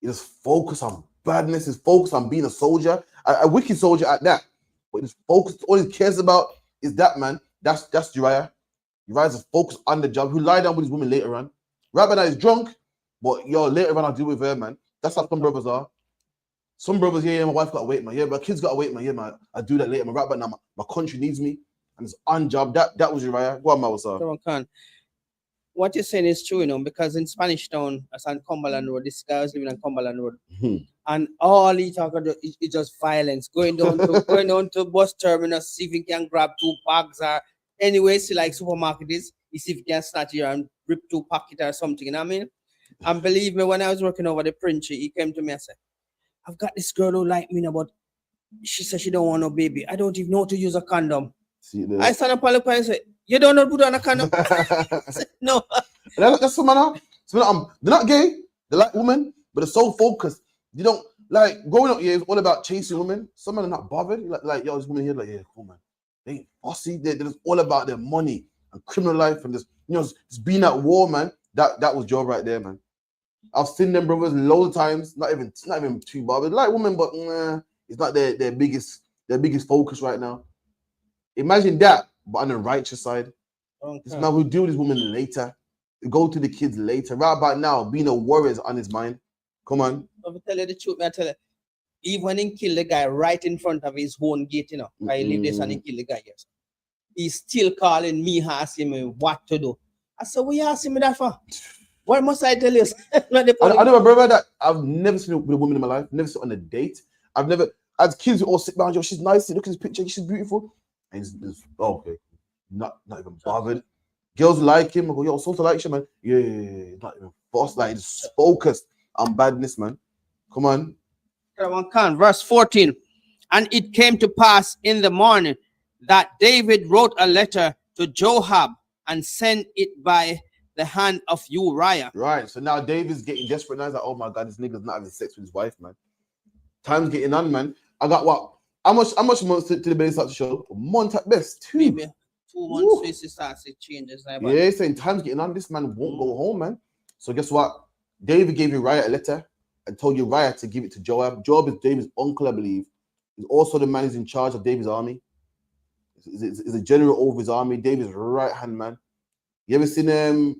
He just focused on badness. He's focused on being a soldier, a wicked soldier at that. But he's focused, all he cares about is that, man. That's Uriah. Uriah's just focused on the job. He'll lie down with his woman later on. Right now he's drunk, but yo, later on I'll deal with her, man. That's how some brothers are. Some brothers, yeah, my wife got to wait, man. Yeah, my kids got to wait, man. Yeah, man. I do that later, man. Right but now, my country needs me. And it's on job. That was Uriah. Go on, Mawasa. what you're saying is true, you know, because in Spanish Town, as on Cumberland Road, this guy was living on Cumberland Road, and all he talk about is just violence. Going down to bus terminal, see if he can grab 2 bags or anyway, see like supermarket is, he see if he can snatch here and rip 2 packets or something. You know what I mean? And believe me, when I was working over the Prince, he came to me and said, "I've got this girl who like me, but she said she don't want no baby. I don't even know how to use a condom." I stand up on the point and say, "You don't know how to put on a condom?" I said, "No." That's some man. They're not gay. They like women, but they're so focused. You don't like growing up. Yeah, it's all about chasing women. Some men are not bothered. Like yo, this woman here, like yeah, cool man. They ain't bossy. They're just all about their money and criminal life and just being at war, man. That was job right there, man. I've seen them brothers loads of times. Not even too bothered. Like women, but it's not their biggest focus right now. Imagine that, but on the righteous side. Okay. This man will deal with this woman later. Go to the kids later. Right about now, being a warrior is on his mind. Come on. I'll tell you the truth, I tell you. Even he killed the guy right in front of his own gate, you know. I live this and he killed the guy, yes. He's still calling me, asking me what to do. I said, what you asking me that for? What must I tell you? I know my brother that I've never seen with a woman in my life, never seen on a date. I've never, as kids, we all sit down, yo, she's nice, look at this picture, she's beautiful. And he's okay, not even bothered. Girls like him, I go, yo, so to like you, man. Yeah, not even boss, like just focused on badness, man. Come on. Verse 14. And it came to pass in the morning that David wrote a letter to Joab and sent it by the hand of Uriah. Right. So now David's getting desperate now. He's like, oh my God, this nigga's not having sex with his wife, man. Time's getting on, man. I got what? How much months to the baby start to show? A month at best. 2. Maybe 2 months to start to change. Yeah, he's saying time's getting on. This man won't go home, man. So guess what? David gave Uriah a letter and told Uriah to give it to Joab. Joab is David's uncle, I believe. He's also the man who's in charge of David's army. He's a general over his army. David's right-hand man. You ever seen the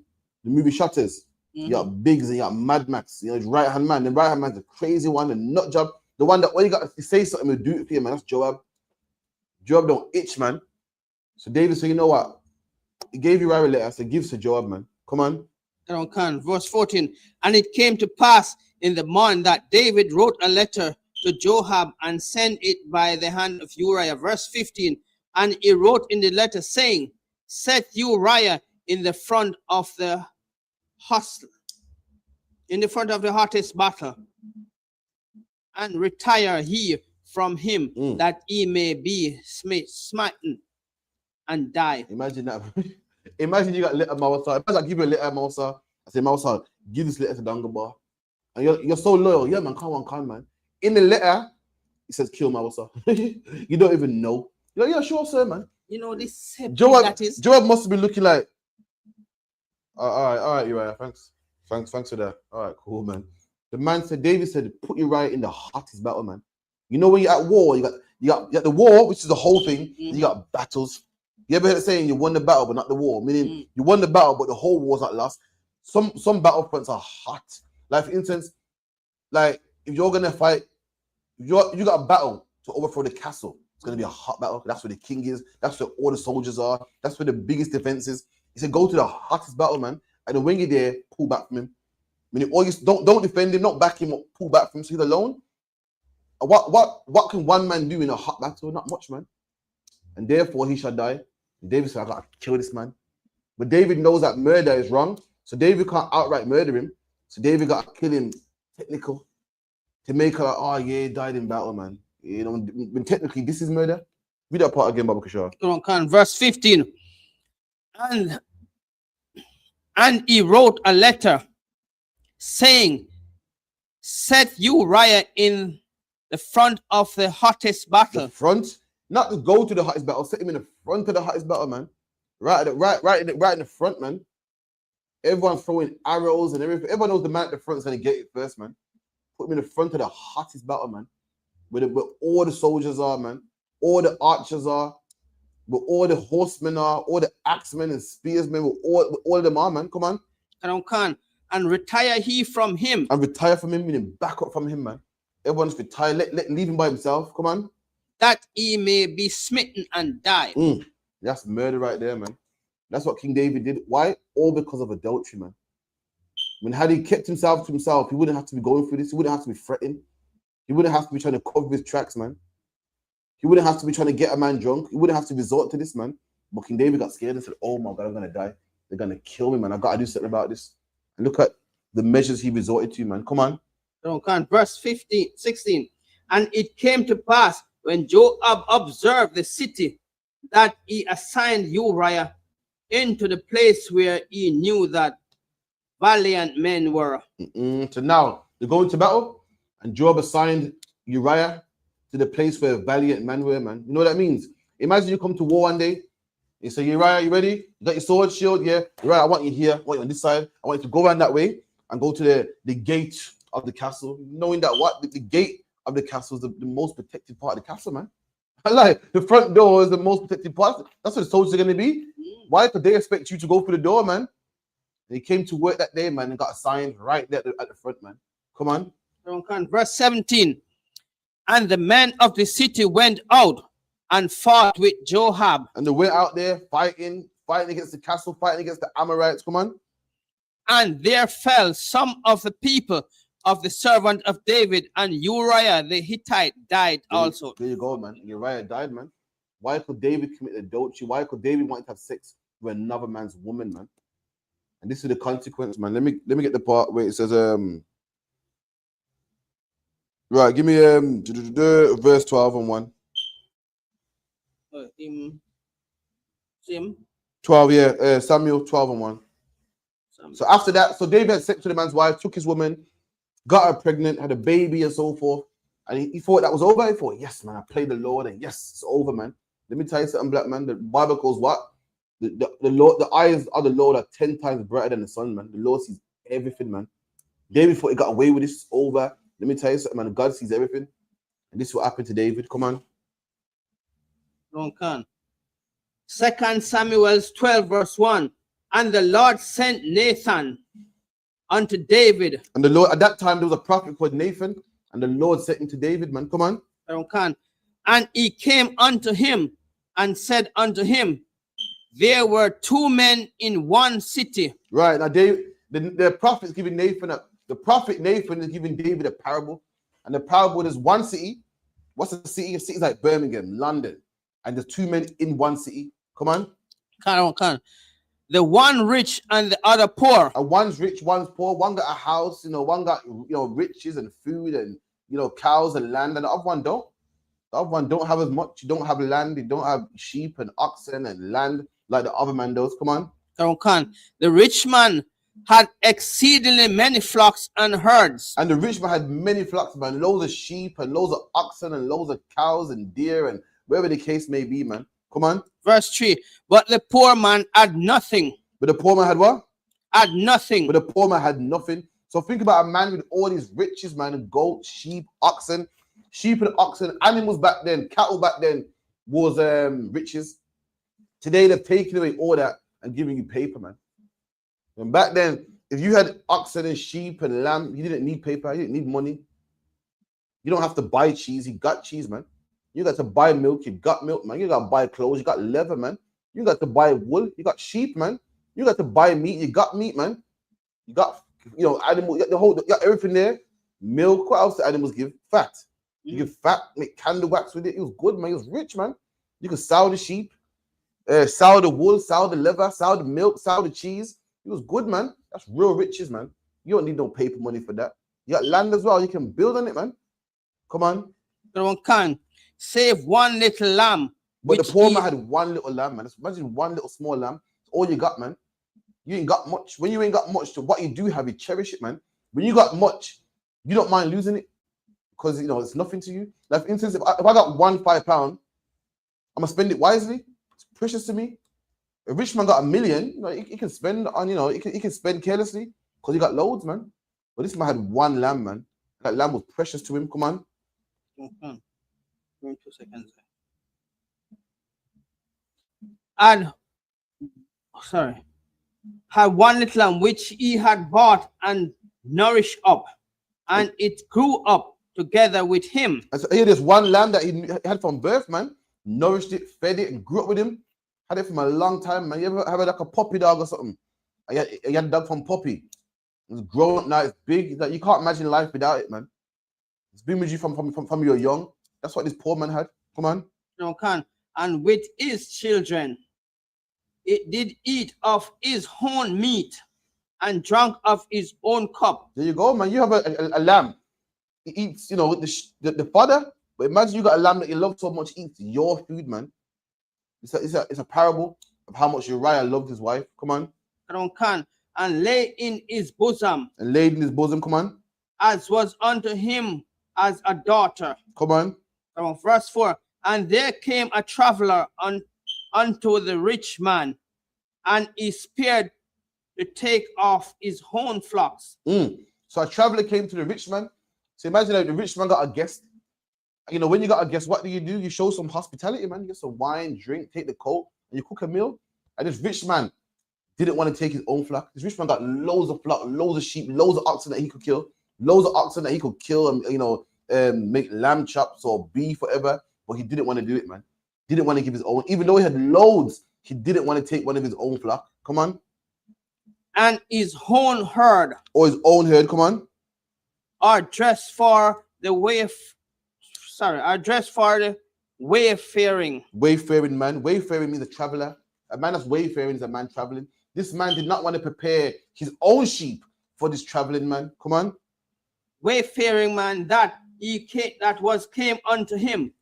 movie Shutters? You got Biggs and you got Mad Max. You know, his right-hand man. The right-hand man's a crazy one, the nut job. The one that when you got to say something, will do it for you, man. That's Joab. Joab don't itch, man. So David said, you know what? He gave Uriah a letter. I said, give it to Joab, man. Come on. Verse 14. And it came to pass in the morning that David wrote a letter to Joab and sent it by the hand of Uriah. Verse 15. And he wrote in the letter saying, set Uriah in the front of the hostel, in the front of the hottest battle, and retire he from him that he may be smitten and die. Imagine that. Imagine you got a letter, Mausa. Imagine I give you a letter, Mausa. I say, Mausa, give this letter to Dangabar. And you're so loyal. Yeah, man, come on, man. In the letter, it says kill Mausa. You don't even know. You're like, yeah, sure, sir, man. You know, this Joab must have been looking like, all right, Uriah, thanks for that. All right, cool, man. The man said, David said, put Uriah in the hottest battle, man. You know, when you're at war, you got the war, which is the whole thing. You got battles. You ever heard it saying you won the battle, but not the war? Meaning you won the battle, but the whole war's not lost. Some battlefronts are hot. Like, for instance, like if you're gonna fight, you got a battle to overthrow the castle. It's gonna be a hot battle. That's where the king is. That's where all the soldiers are. That's where the biggest defense is. He said, go to the hottest battle, man. And then when you're there, pull back from him. Meaning, all you don't defend him, not back him up, pull back from him. So he's alone. What can one man do in a hot battle? Not much, man. And therefore he shall die. And David said, I gotta kill this man. But David knows that murder is wrong. So David can't outright murder him. So David got to kill him technical to make her like, oh yeah, he died in battle, man. You know, when technically this is murder. Read that part again, Baba Kishore. Verse 15. And he wrote a letter saying, set Uriah in the front of the hottest battle. The front? Not to go to the hottest battle, set him in the front of the hottest battle, man. Right in the front, man. Everyone's throwing arrows and everything. Everyone knows the man at the front is going to get it first, man. Put him in the front of the hottest battle, man. Where all the soldiers are, man. All the archers are. Where all the horsemen are. All the axemen and spearsmen. Where all of them are, man. Come on. And retire he from him. And retire from him, meaning back up from him, man. Everyone's retired. Leave him by himself. Come on. That he may be smitten and die. That's murder right there, man. That's what King David did. Why? All because of adultery, man. When had he kept himself to himself, he wouldn't have to be going through this. He wouldn't have to be fretting. He wouldn't have to be trying to cover his tracks, man. He wouldn't have to be trying to get a man drunk. He wouldn't have to resort to this, man. But King David got scared and said, oh my God, I'm going to die. They're going to kill me, man. I've got to do something about this. And look at the measures he resorted to, man. Come on. Verse 16. And it came to pass when Joab observed the city that he assigned Uriah into the place where he knew that valiant men were. So now they're going to battle, and Joab assigned Uriah to the place where valiant men were, man. You know what that means? Imagine you come to war one day. You say, Uriah, you ready? You got your sword, shield? Yeah. Uriah, I want you here. I want you on this side. I want you to go around that way and go to the gate of the castle, knowing that the gate of the castle is the most protected part of the castle, man. Like, the front door is the most protected part. That's what the soldiers are going to be. Why could they expect you to go through the door, man? And he came to work that day, man, and got assigned right there at the front, man. Come on. Verse 17. And the men of the city went out and fought with Joab. And they went out there fighting against the castle, fighting against the Amorites. Come on. And there fell some of the people of the servant of David, and Uriah the Hittite died also. There you go, man. Uriah died, man. Why could David commit adultery? Why could David want to have sex with another man's woman, man? And this is the consequence, man. Let me get the part where it says right, give me verse 12 and 1. 12, yeah. Samuel 12 and 1. So after that, so David had sex with the man's wife, took his woman, got her pregnant, had a baby and so forth. And he thought that was over. He thought, yes, man, I played the Lord, and yes, it's over, man. Let me tell you something, black man. The Bible calls what? The Lord, the eyes of the Lord are 10 times brighter than the sun, man. The Lord sees everything, man. David thought he got away with this, over. Let me tell you something, man. God sees everything. And this is what happened to David. Come on. 2 Samuel 12, verse 1. And the Lord sent Nathan unto David. And the Lord, at that time, there was a prophet called Nathan. And the Lord sent him to David, man. Come on. And he came unto him and said unto him, there were 2 men in one city. Right. Now, the prophet is giving Nathan, the prophet Nathan is giving David a parable. And the parable is one city. What's a city? A city is like Birmingham, London. And there's 2 men in one city. Come on. The one rich and the other poor. And one's rich, one's poor. One got a house, one got, riches and food and, cows and land. And the other one don't. The other one don't have as much. You don't have land. You don't have sheep and oxen and land like the other man does. Come on. The rich man had exceedingly many flocks and herds. And the rich man had many flocks, man. Loads of sheep and loads of oxen and loads of cows and deer and wherever the case may be, man. Come on. Verse 3. But the poor man had nothing. But the poor man had what? Had nothing. But the poor man had nothing. So think about a man with all these riches, man. Goat, sheep, oxen. Sheep and oxen, animals back then, cattle back then was riches. Today they've taken away all that and giving you paper, man. And back then, if you had oxen and sheep and lamb, you didn't need paper, you didn't need money. You don't have to buy cheese, you got cheese, man. You got to buy milk, you got milk, man. You got to buy clothes, you got leather, man. You got to buy wool, you got sheep, man. You got to buy meat, you got meat, man. You got, animal, you got everything there. Milk, what else do animals give? Fat. You give fat, make candle wax with it. It was good, man. It was rich, man. You could sow the sheep, sow the wool, sow the leather, sow the milk, sow the cheese. It was good, man. That's real riches, man. You don't need no paper money for that. You got land as well. You can build on it, man. Come on. One can save one little lamb. But the poor man had one little lamb, man. Imagine one little small lamb. That's all you got, man. You ain't got much. When you ain't got much, to what you do have, you cherish it, man. When you got much, you don't mind losing it. Because it's nothing to you. Like, for instance, if I got £5, I'm gonna spend it wisely. It's precious to me. A rich man got $1 million, he can spend on, he can spend carelessly because he got loads, man. But this man had one lamb, man. That lamb was precious to him. Come on. 2 seconds. And had one little lamb which he had bought and nourished up, and it grew up together with him. And so here, there's one lamb that he had from birth, man. Nourished it, fed it, and grew up with him. Had it from a long time, man. You ever have like a puppy dog or something? You had a dog from puppy. It's grown up now. It's big. It's like you can't imagine life without it, man. It's been with you from you're young. That's what this poor man had. Come on. No can. And with his children, it did eat of his own meat and drank of his own cup. There you go, man. You have a lamb. It eats, you know, the fodder. But imagine you got a lamb that you love so much, eats your food, man. It's a parable of how much Uriah loved his wife. Come on. Can. And lay in his bosom. And laid in his bosom. Come on. As was unto him as a daughter. Come on. Verse 4. And there came a traveler unto the rich man, and he spared to take off his own flocks. So a traveler came to the rich man. So imagine that the rich man got a guest. You know, when you got a guest, what do? You show some hospitality, man. You get some wine, drink, take the coat, and you cook a meal. And this rich man didn't want to take his own flock. This rich man got loads of flock, loads of sheep, loads of oxen that he could kill, and, you know, make lamb chops or beef, whatever. But he didn't want to do it, man. Didn't want to give his own. Even though he had loads, he didn't want to take one of his own flock. Come on. And his own herd. Or his own herd. Come on. Are dressed for the wayfaring. Wayfaring man. Wayfaring means a traveler. A man that's wayfaring is a man traveling. This man did not want to prepare his own sheep for this traveling man. Come on. Wayfaring man that came unto him,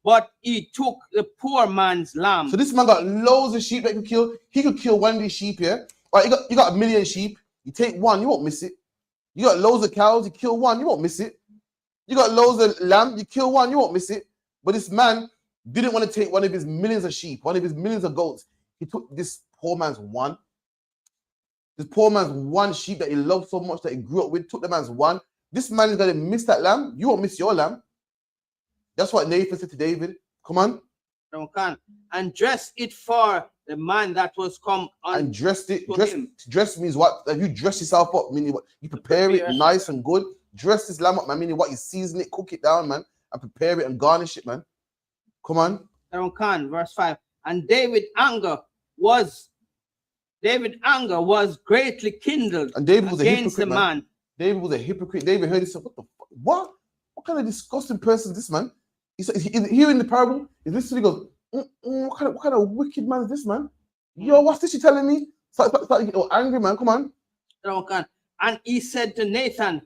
but he took the poor man's lamb. So this man got loads of sheep that he could kill. He could kill one of these sheep here. All right, you got 1 million sheep. You take one, you won't miss it. You got loads of cows, you kill one, you won't miss it. You got loads of lamb, you kill one, you won't miss it. But this man didn't want to take one of his millions of sheep, one of his millions of goats. He took this poor man's one. This poor man's one sheep that he loved so much that he grew up with, took the man's one. This man is going to miss that lamb. You won't miss your lamb. That's what Nathan said to David. Come on. And dress it for the man that was come on. And dressed it. Dress means what? That you dress yourself up, meaning what? You prepare it nice and good. Dress this lamb up, man. Meaning what? You season it, cook it down, man, and prepare it and garnish it, man. Come on. Verse 5. And David's anger was greatly kindled and David was against a hypocrite, the man. David was a hypocrite. David heard this. What the fuck? What? What kind of disgusting person is this, man? He's hearing the parable. He's listening. He goes, what kind of wicked man is this, man? Yo, what's this you telling me? Start getting angry, man. Come on. And he said to Nathan,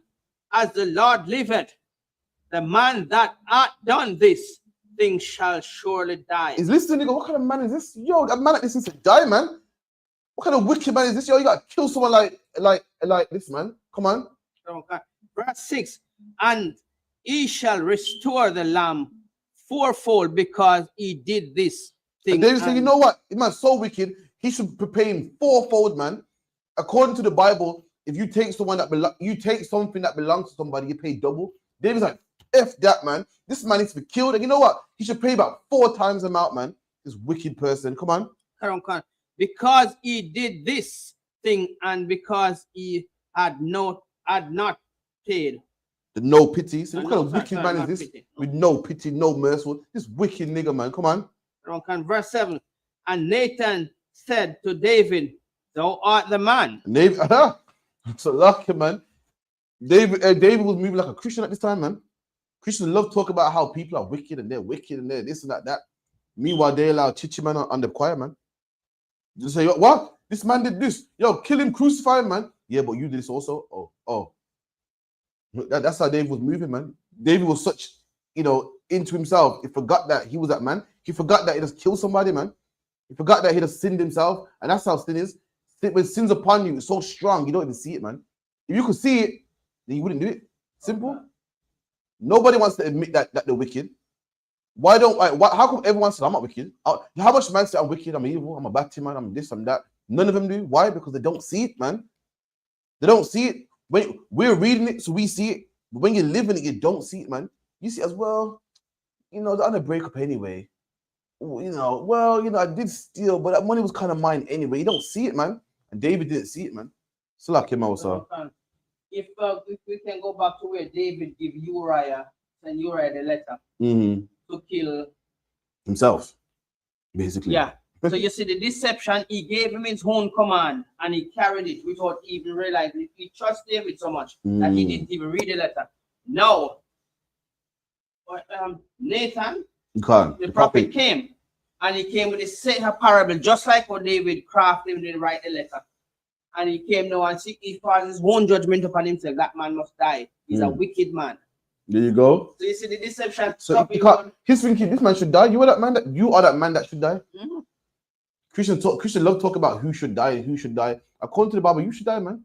as the Lord liveth, the man that hath done this thing shall surely die. He's listening. He goes, what kind of man is this? Yo, that man like this needs to die, man. What kind of wicked man is this? Yo, you got to kill someone like this, man. Come on. Verse 6. And he shall restore the lamb fourfold because he did this thing. And David said, you know what? This man's so wicked, he should prepare him fourfold, man. According to the Bible, if you take something that belongs to somebody, you pay double. David's like, F that, man. This man needs to be killed. And you know what? He should pay about 4 times the amount, man. This wicked person. Come on. Because he did this thing and because he had not paid. The no pity. So what kind of wicked man is this? Pity. With no pity, no mercy. This wicked nigga, man. Come on. Verse 7. And Nathan said to David, thou art the man. So lucky, man. David was moving like a Christian at this time, man. Christians love talk about how people are wicked and they're wicked and they're this and that. Meanwhile, they allow Chichi man on the choir, man. You say, what? This man did this. Yo, kill him, crucify him, man. Yeah, but you did this also. Oh. That's how David was moving, man. David was such, into himself. He forgot that he was that man. He forgot that he just killed somebody, man. He forgot that he just sinned himself. And that's how sin is. When sin's upon you, it's so strong, you don't even see it, man. If you could see it, then you wouldn't do it. Simple. Nobody wants to admit that they're wicked. How come everyone says I'm not wicked? How much man say I'm wicked, I'm evil, I'm a bad man, I'm this, I'm that? None of them do. Why? Because they don't see it, man. They don't see it. When we're reading it, so we see it. But when you're living it, you don't see it, man. You see it as well. They're on a breakup anyway. I did steal, but that money was kind of mine anyway. You don't see it, man. And David didn't see it, man. So like him also. If we can go back to where David gave Uriah the letter to kill himself, basically. Yeah. So you see the deception, he gave him his own command and he carried it without even realizing it. He trusted David so much that he didn't even read the letter. Now, Nathan, the prophet came and he came with the same parable, just like what David crafted when he write the letter. And he came now and see he passed his own judgment upon himself. That man must die. He's a wicked man. There you go. So you see the deception. So he's thinking this man should die. You are that man that should die. Mm-hmm. Christian love talk about who should die and who should die. According to the Bible, you should die, man.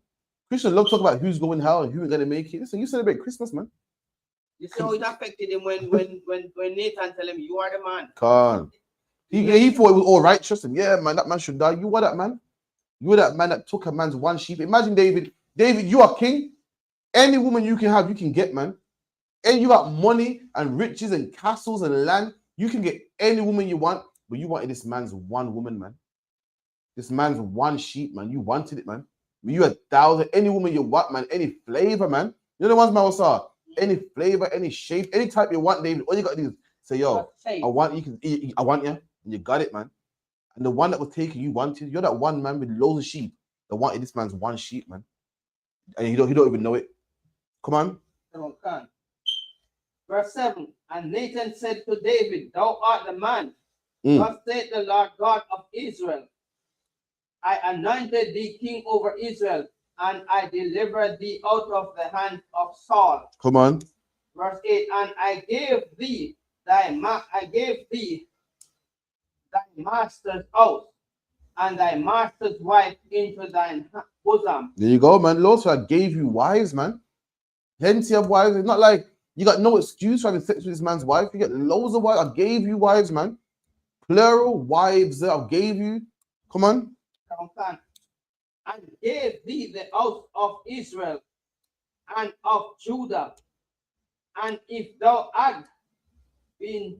Christian love talk about who's going hell and who's gonna make it. Listen, you celebrate Christmas, man. You see how it affected him when Nathan tell him you are the man. Can't. He thought it was all right. Trust him. Yeah, man, that man should die. You are that man. You are that man that took a man's one sheep. Imagine David. David, you are king. Any woman you can have, you can get, man. And you got money and riches and castles and land. You can get any woman you want, but you wanted this man's one woman, man. This man's one sheep, man. You wanted it, man. You 1,000, any woman you want, man. Any flavor, man. You know the ones man saw. Any flavor, any shape, any type you want, David. All you got to do is say, yo, I want you. I want you, and you got it, man. And the one that was taken, you wanted. You're that one man with loads of sheep that wanted this man's one sheep, man. And he don't even know it. Come on. Okay. Verse 7. And Nathan said to David, thou art the man. Thus saith the Lord God of Israel. I anointed thee king over Israel, and I delivered thee out of the hand of Saul. Come on. Verse 8. And I gave thee thy master's house and thy master's wife into thine bosom. There you go, man. Lord, so I gave you wives, man. Plenty of wives. It's not like you got no excuse for having sex with this man's wife. You get loads of wives. I gave you wives, man. Plural wives that I gave you. Come on. And gave thee the house of Israel and of Judah. And if thou had been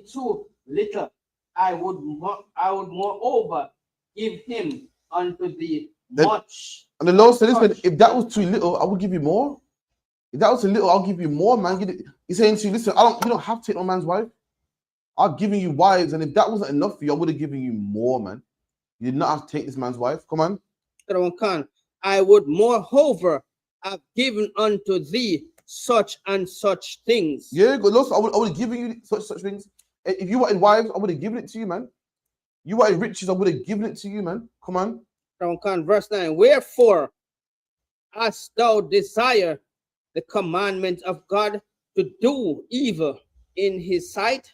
too little, I would moreover give him unto thee much. And the Lord said, listen, if that was too little, I will give you more. If that was too little, I'll give you more, man. He's saying to you, listen, you don't have to take no man's wife. I'm giving you wives, and if that wasn't enough for you, I would have given you more, man. You did not have to take this man's wife. Come on. I would moreover have given unto thee such and such things. Yeah, good Lord, I would have given you such things. If you wanted wives, I would have given it to you, man. You wanted riches, I would have given it to you, man. Come on. Verse 9. Wherefore hast thou desire the commandment of God to do evil in his sight?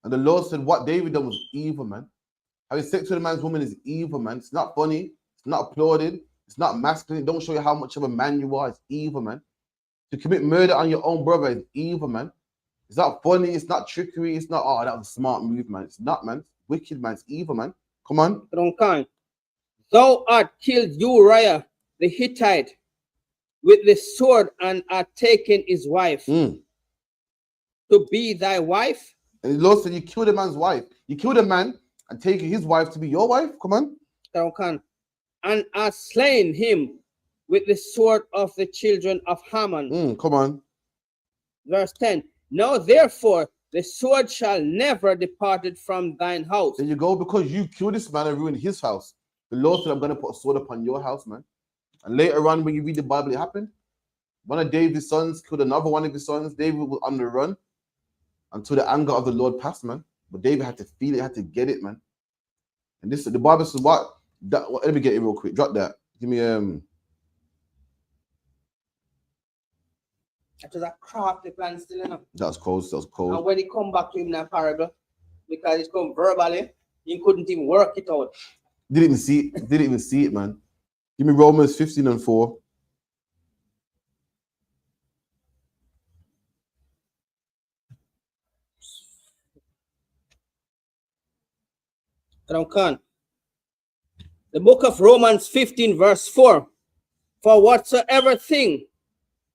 And the Lord said, what David done was evil, man. Having sex with a man's woman is evil, man. It's not funny. It's not applauded. It's not masculine. It don't show you how much of a man you are. It's evil, man. To commit murder on your own brother is evil, man. It's not funny. It's not trickery. It's not, oh, that was a smart move, man. It's not, man. It's wicked, man. It's evil, man. Come on. Thou art killed Uriah the Hittite with the sword and art taken his wife to be thy wife. And the Lord said, you killed a man's wife. You killed a man and taken his wife to be your wife. Come on. And art slain him with the sword of the children of Haman. Come on. Verse 10. Now therefore the sword shall never depart from thine house. There you go, because you killed this man and ruined his house. The Lord said, I'm going to put a sword upon your house, man. And later on, when you read the Bible, it happened. One of David's sons killed another one of his sons. David was on the run until the anger of the Lord passed, man. But David had to feel it, had to get it, man. And this, the Bible says, let me get it real quick. Drop that. Give me That was a crafty plan still enough. That was cold. And when he come back to him in that parable, because it's come verbally, he couldn't even work it out. Didn't even see it, man. Give me Romans 15:4. The book of Romans 15 verse 4. For whatsoever thing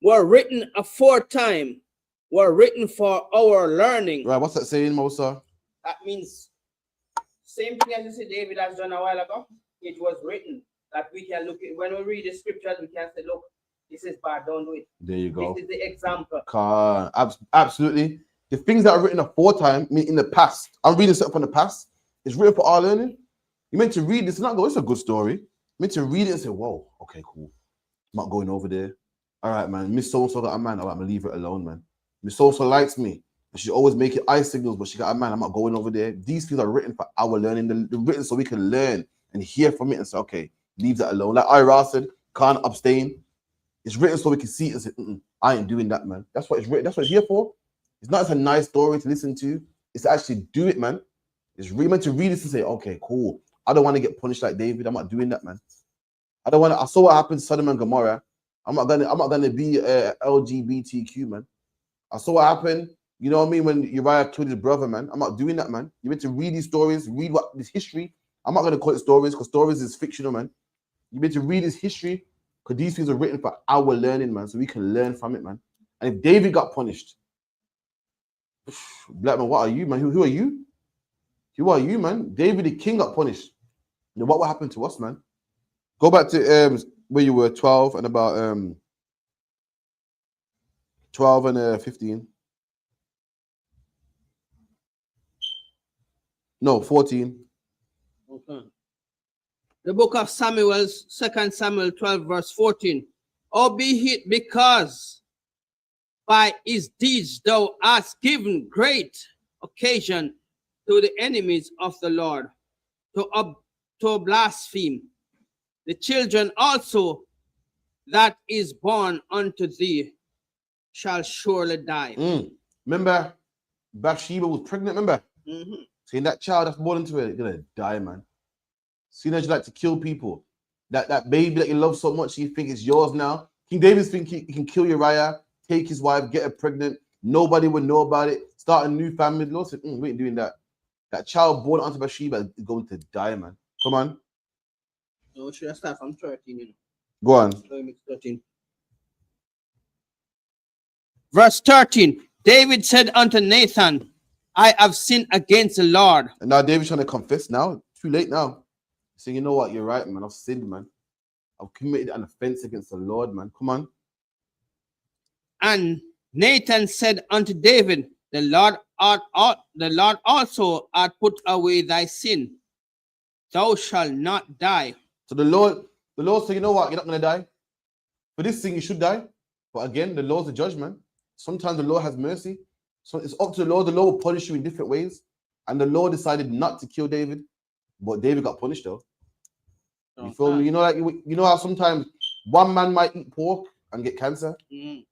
were written aforetime were written for our learning. Right, what's that saying, Mosa? That means same thing as you said David has done a while ago. It was written that we can look at when we read the scriptures, we can say, look, this is bad, don't do it. There you go. This is the example. Absolutely. The things that are written aforetime, mean in the past. I'm reading something from the past. It's written for our learning. You meant to read this and not go, it's a good story. You meant to read it and say, whoa, okay, cool. I'm not going over there. All right, man. Miss so-and-so got a man. All right, I'm going to leave her alone, man. Miss so-and-so likes me. But she always making eye signals, but she got a man. I'm not going over there. These things are written for our learning. They're written so we can learn and hear from it and say, okay, leave that alone. Like Ira said, can't abstain. It's written so we can see it and say, I ain't doing that, man. That's what it's written. That's what it's here for. It's not just a nice story to listen to. It's to actually do it, man. It's really meant to read this and say, okay, cool. I don't want to get punished like David. I'm not doing that, man. I don't want to. I saw what happened to Sodom and Gomorrah. I'm not gonna be LGBTQ, man. I saw what happened. You know what I mean? When Uriah killed his brother, man. I'm not doing that, man. You meant to read these stories, read what this history. I'm not gonna call it stories because stories is fictional, man. You meant to read this history because these things are written for our learning, man, so we can learn from it, man. And if David got punished, black man, what are you, man? Who are you? Who are you, man? David the king got punished. Then what will happen to us, man? Go back to where you were 12 and about 12 and 15. No, 14. Okay. The book of Samuel, 2 Samuel 12, verse 14. Albeit because by his deeds thou hast given great occasion to the enemies of the Lord to blaspheme. The children also that is born unto thee shall surely die. Remember, Bathsheba was pregnant, remember? Mm-hmm. Seeing that child that's born into it, gonna die, man. Seeing that you like to kill people. That baby that you love so much, you think it's yours now. King David's thinking he can kill Uriah, take his wife, get her pregnant. Nobody would know about it. Start a new family. The Lord said, we ain't doing that. That child born onto Bathsheba is going to die, man. Come on. So should I start from 13? You know? Go on. 13. Verse 13. David said unto Nathan, I have sinned against the Lord. And now David's trying to confess now. Too late now. So you know what? You're right, man. I've sinned, man. I've committed an offense against the Lord, man. Come on. And Nathan said unto David, the Lord also hath put away thy sin. Thou shalt not die. So the Lord said, you know what? You're not going to die. For this thing, you should die. But again, the Lord's a judgment. Sometimes the Lord has mercy. So it's up to the Lord. The Lord will punish you in different ways. And the Lord decided not to kill David. But David got punished, though. You feel me? You know, like you know how sometimes one man might eat pork and get cancer.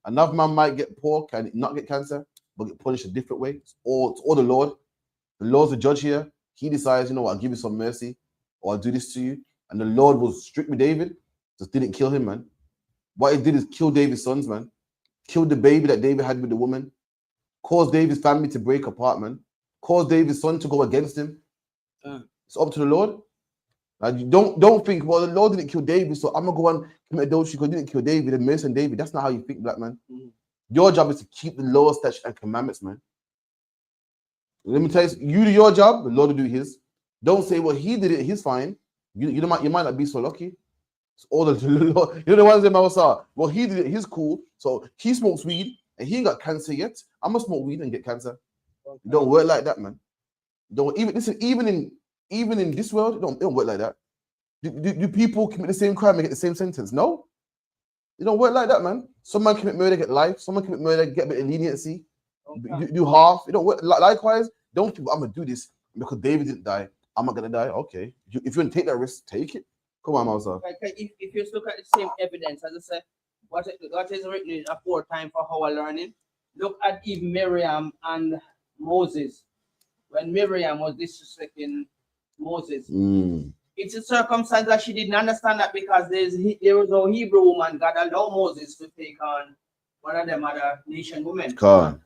Another man might get pork and not get cancer, but get punished a different way. It's all the Lord. The Lord's the judge here. He decides, you know what, I'll give you some mercy, or I'll do this to you. And the Lord was strict with David, just didn't kill him, man. What he did is kill David's sons, man. Killed the baby that David had with the woman. Caused David's family to break apart, man. Caused David's son to go against him. It's up to the Lord. Like, you don't think, well, the Lord didn't kill David, so I'm gonna go and commit adultery because he didn't kill David and mercy on David. That's not how you think, black man. Your job is to keep the law, statutes, and commandments, man. Let me tell you, you do your job, the Lord will do his. Don't say, well, he did it, he's fine. You might not be so lucky. It's all the Lord. You know the ones in Mawasa. Well, he did it, he's cool. So he smokes weed and he ain't got cancer yet. I'm gonna smoke weed and get cancer. It don't work like that, man. Don't even listen, even in this world, it don't work like that. Do people commit the same crime and get the same sentence? No. It don't work like that, man. Some man commit murder, get life. Someone commit murder, get a bit of leniency. Do half. It don't work. Likewise, don't think, I'm gonna do this because David didn't die. I'm not gonna die. Okay. If you want to take that risk, take it. Come on, Mousa. If you look at the same evidence, as I said, what is written in aforetime for our learning, look at even Miriam and Moses. When Miriam was disrespecting Moses, it's a circumstance that she didn't understand that because there was no Hebrew woman God allowed Moses to take on one of them other nation women. So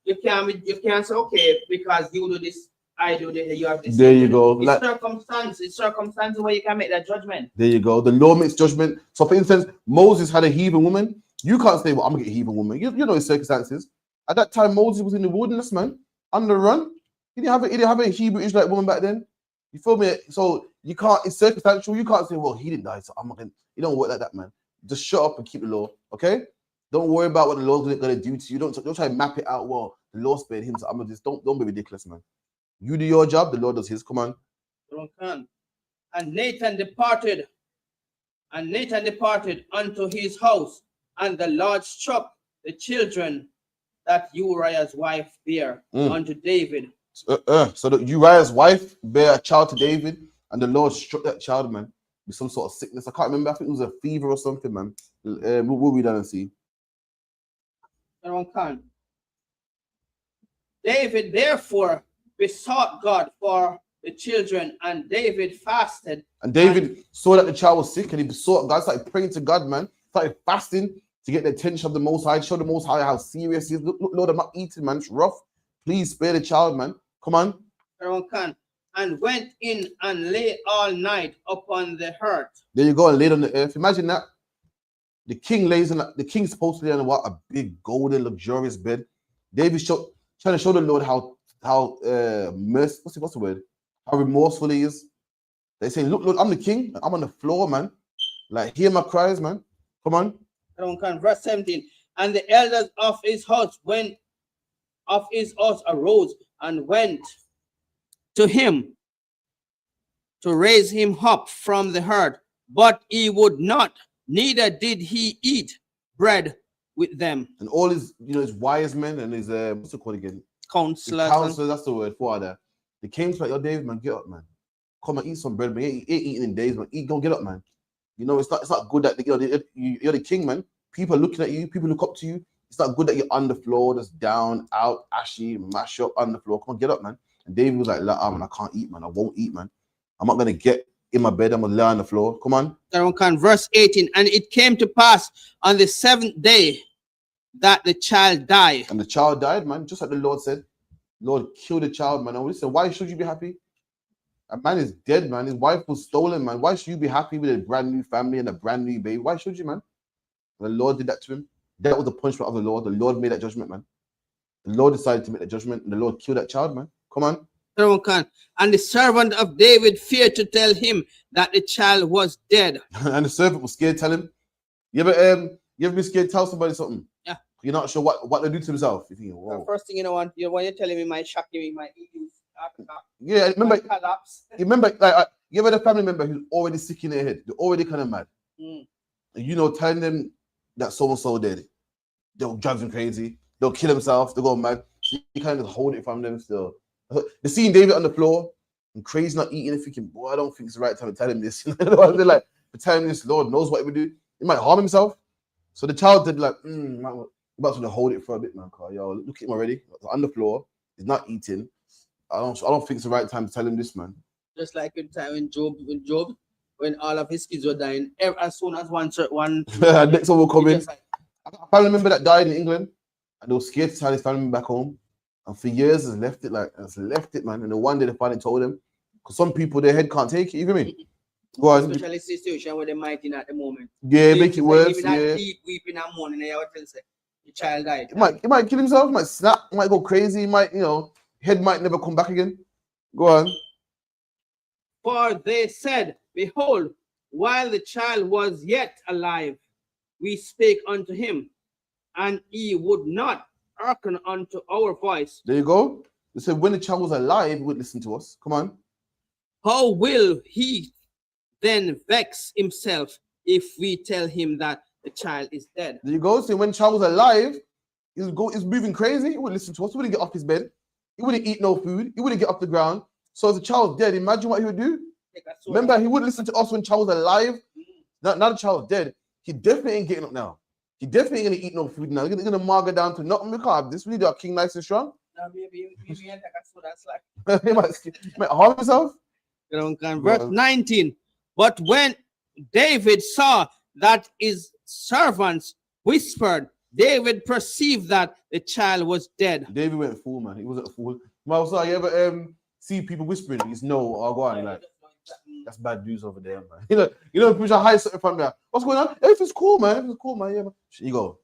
you can't say, okay, because you do this, I do this, you have this. There you go. It's circumstance where you can make that judgment. There you go. The law makes judgment. So for instance, Moses had a heathen woman. You can't say, well, I'm gonna get a heathen woman. You know his circumstances. At that time, Moses was in the wilderness, man, on the run. He didn't have a Hebrew Israelite woman back then. You feel me? So you can't, it's circumstantial. You can't say, well, he didn't die, so I'm not gonna. You don't work like that, man. Just shut up and keep the law, okay? Don't worry about what the Lord's gonna do to you. Don't try to map it out. Well, The Lord spared him. So I'm just don't be ridiculous, man. You do your job, the Lord does his. Come on. And Nathan departed unto his house, and the Lord struck the children that Uriah's wife bare unto David. So that Uriah's wife bare a child to David, and the Lord struck that child, man, with some sort of sickness. I can't remember. I think it was a fever or something, man. We'll read that and see. David therefore besought God for the children, and David fasted. And David saw that the child was sick, and he besought God, started praying to God, man. Started fasting to get the attention of the Most High, show the Most High how serious he is. Look, Lord, I'm not eating, man. It's rough. Please spare the child, man. Come on. And went in and lay all night upon the hearth. There you go, and laid on the earth. Imagine that. The king lays on the king's supposed to lay on what, a big golden luxurious bed. David's trying to show the Lord how merciful, what's the word? How remorseful he is. They say, look, I'm the king. I'm on the floor, man. Like, hear my cries, man. Come on. Verse 17. And the elders of his house arose and went to him to raise him up from the hearth, but he would not, neither did he eat bread with them. And all his, his wise men and his what's it called again? Counselors. That's the word for that. They came to like, yo, David, man, get up, man. Come and eat some bread, man. You ain't eating in days, man. Go get up, man. It's not good that you're the king, man. People are looking at you. People look up to you. It's not good that you're on the floor, just down, out, ashy, mash up on the floor. Come on, get up, man. And David was like, man, I can't eat, man. I won't eat, man. I'm not gonna get in my bed. I'm gonna lay on the floor. Come on. Verse 18. And it came to pass on the 7th day that the child died. And the child died, man. Just like the Lord said. Lord, kill the child, man. And we said, why should you be happy? A man is dead, man. His wife was stolen, man. Why should you be happy with a brand new family and a brand new baby? Why should you, man? The Lord did that to him. That was the punishment of the Lord. The Lord made that judgment, man. The Lord decided to make the judgment, and the Lord killed that child, man. Come on. And the servant of David feared to tell him that the child was dead. And the servant was scared to tell him. You ever been scared to tell somebody something? Yeah. You're not sure what they do to themselves. You think, whoa. The first thing when you're telling me my shock, you might yeah, remember, like, you ever had a family member who's already sick in their head? They're already kind of mad. And telling them that so-and-so dead, they'll drive them crazy. They'll kill themselves. They'll go mad. So you kind of hold it from them still. They're seeing David on the floor and crazy not eating and thinking, boy, I don't think it's the right time to tell him this. They're like, the time this Lord knows what he would do. He might harm himself. So the child did like, about to hold it for a bit, man. Yo, look at him already on the floor. He's not eating. I don't think it's the right time to tell him this, man. Just like in time when all of his kids were dying, as soon as one next one will come in. I family member that died in England, and they were scared to tell his family back home. And for years, has left it, man. And the one day they finally told him, because some people their head can't take it. You feel me? Go on. Especially situation where they're mighty at the moment. Yeah, make it worse. Even that deep weeping that morning, they would tell say the child died. He might kill himself. He might snap. He might go crazy. He might, head might never come back again. Go on. For they said, behold, while the child was yet alive, we spake unto him, and he would not hearken unto our voice. There you go. They said when the child was alive, he would listen to us. Come on. How will he then vex himself if we tell him that the child is dead? There you go. So when the child was alive, he's moving crazy. He wouldn't listen to us. He wouldn't get off his bed. He wouldn't eat no food. He wouldn't get off the ground. So if the child's dead, imagine what he would do. Remember, he wouldn't listen to us when the child was alive. Now the child's dead. He definitely ain't getting up now. He definitely ain't gonna eat no food now. He's gonna marga down to nothing. We can't have this. We need to have king nice and strong. Maybe that's like he might harm himself. Verse 19. But when David saw that his servants whispered, David perceived that the child was dead. David went fool, man. He wasn't a fool. So you ever see people whispering? He's no, or go on, like that's bad news over there, man. People should hide something from there. What's going on? Everything's cool, man. Everything's cool, man. Yeah, man. You go.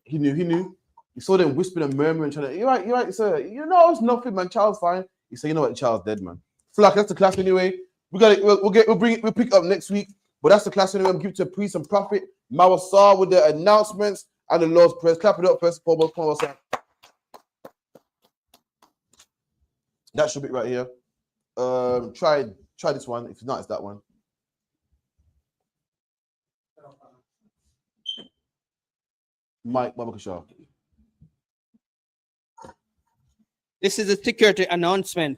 He knew. He saw them whispering and murmuring, trying to, you're right, sir. It's nothing, man. Child's fine. He said, you know what, the child's dead, man. Flack, that's the class anyway. We'll pick it up next week. But that's the class anyway. We'll give it to a priest and prophet. Mawasar with the announcements and the Lord's prayers. Clap it up first, foremost. That should be right here. Try this one. If not, it's that one. Mike Babakashaw. This is a security announcement.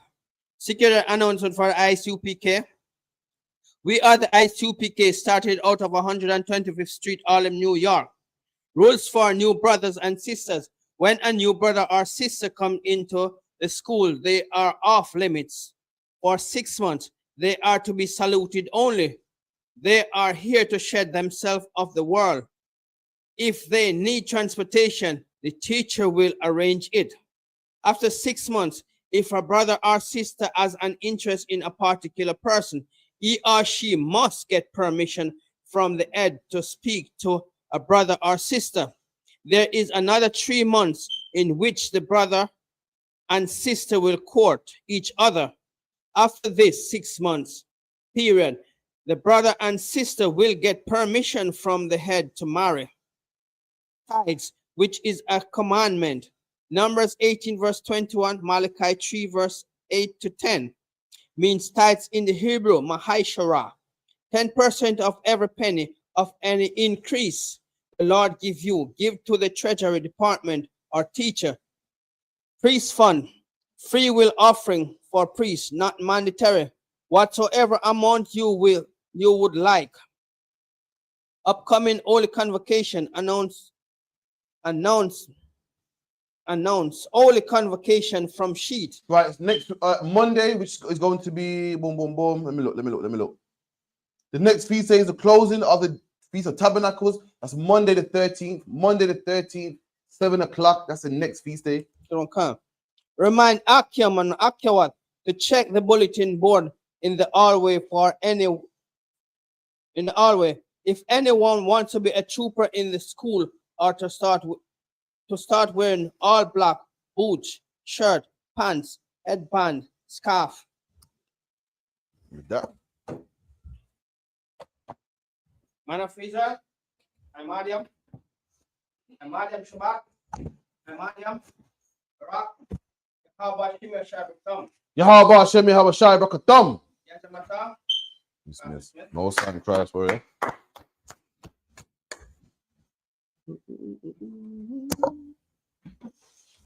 Security announcement for ISUPK. We are the ISUPK, started out of 125th Street, Harlem, New York. Rules for new brothers and sisters. When a new brother or sister come into the school, they are off limits. For 6 months, they are to be saluted only. They are here to shed themselves of the world. If they need transportation, the teacher will arrange it. After 6 months, if a brother or sister has an interest in a particular person, he or she must get permission from the head to speak to a brother or sister. There is another 3 months in which the brother and sister will court each other. After this 6 months period, the brother and sister will get permission from the head to marry. Tithes, which is a commandment. Numbers 18 verse 21, Malachi 3 verse 8 to 10, means tithes in the Hebrew, Mahaishara. 10% of every penny of any increase the Lord give you, give to the treasury department or teacher. Priest fund, free will offering for priests, not mandatory. Whatsoever amount you would like. Upcoming holy convocation, announce holy convocation from sheet. Right, next Monday, which is going to be boom, boom, boom. Let me look. The next feast day is the closing of the Feast of Tabernacles. That's Monday the 13th. Monday the 13th, 7 o'clock. That's the next feast day. Don't come. Remind Akim and Akiwat to check the bulletin board in the hallway if anyone wants to be a trooper in the school or to start wearing all black boots, shirt, pants, headband, scarf. With that. Man of Israel, I'm Adiam Shabbat, I'm Adiam Barak, Yahweh Shemir Shabbatam. Yahweh Shemir Habashai Brakatam. Yatamata. Dismiss. No sign of Christ for you.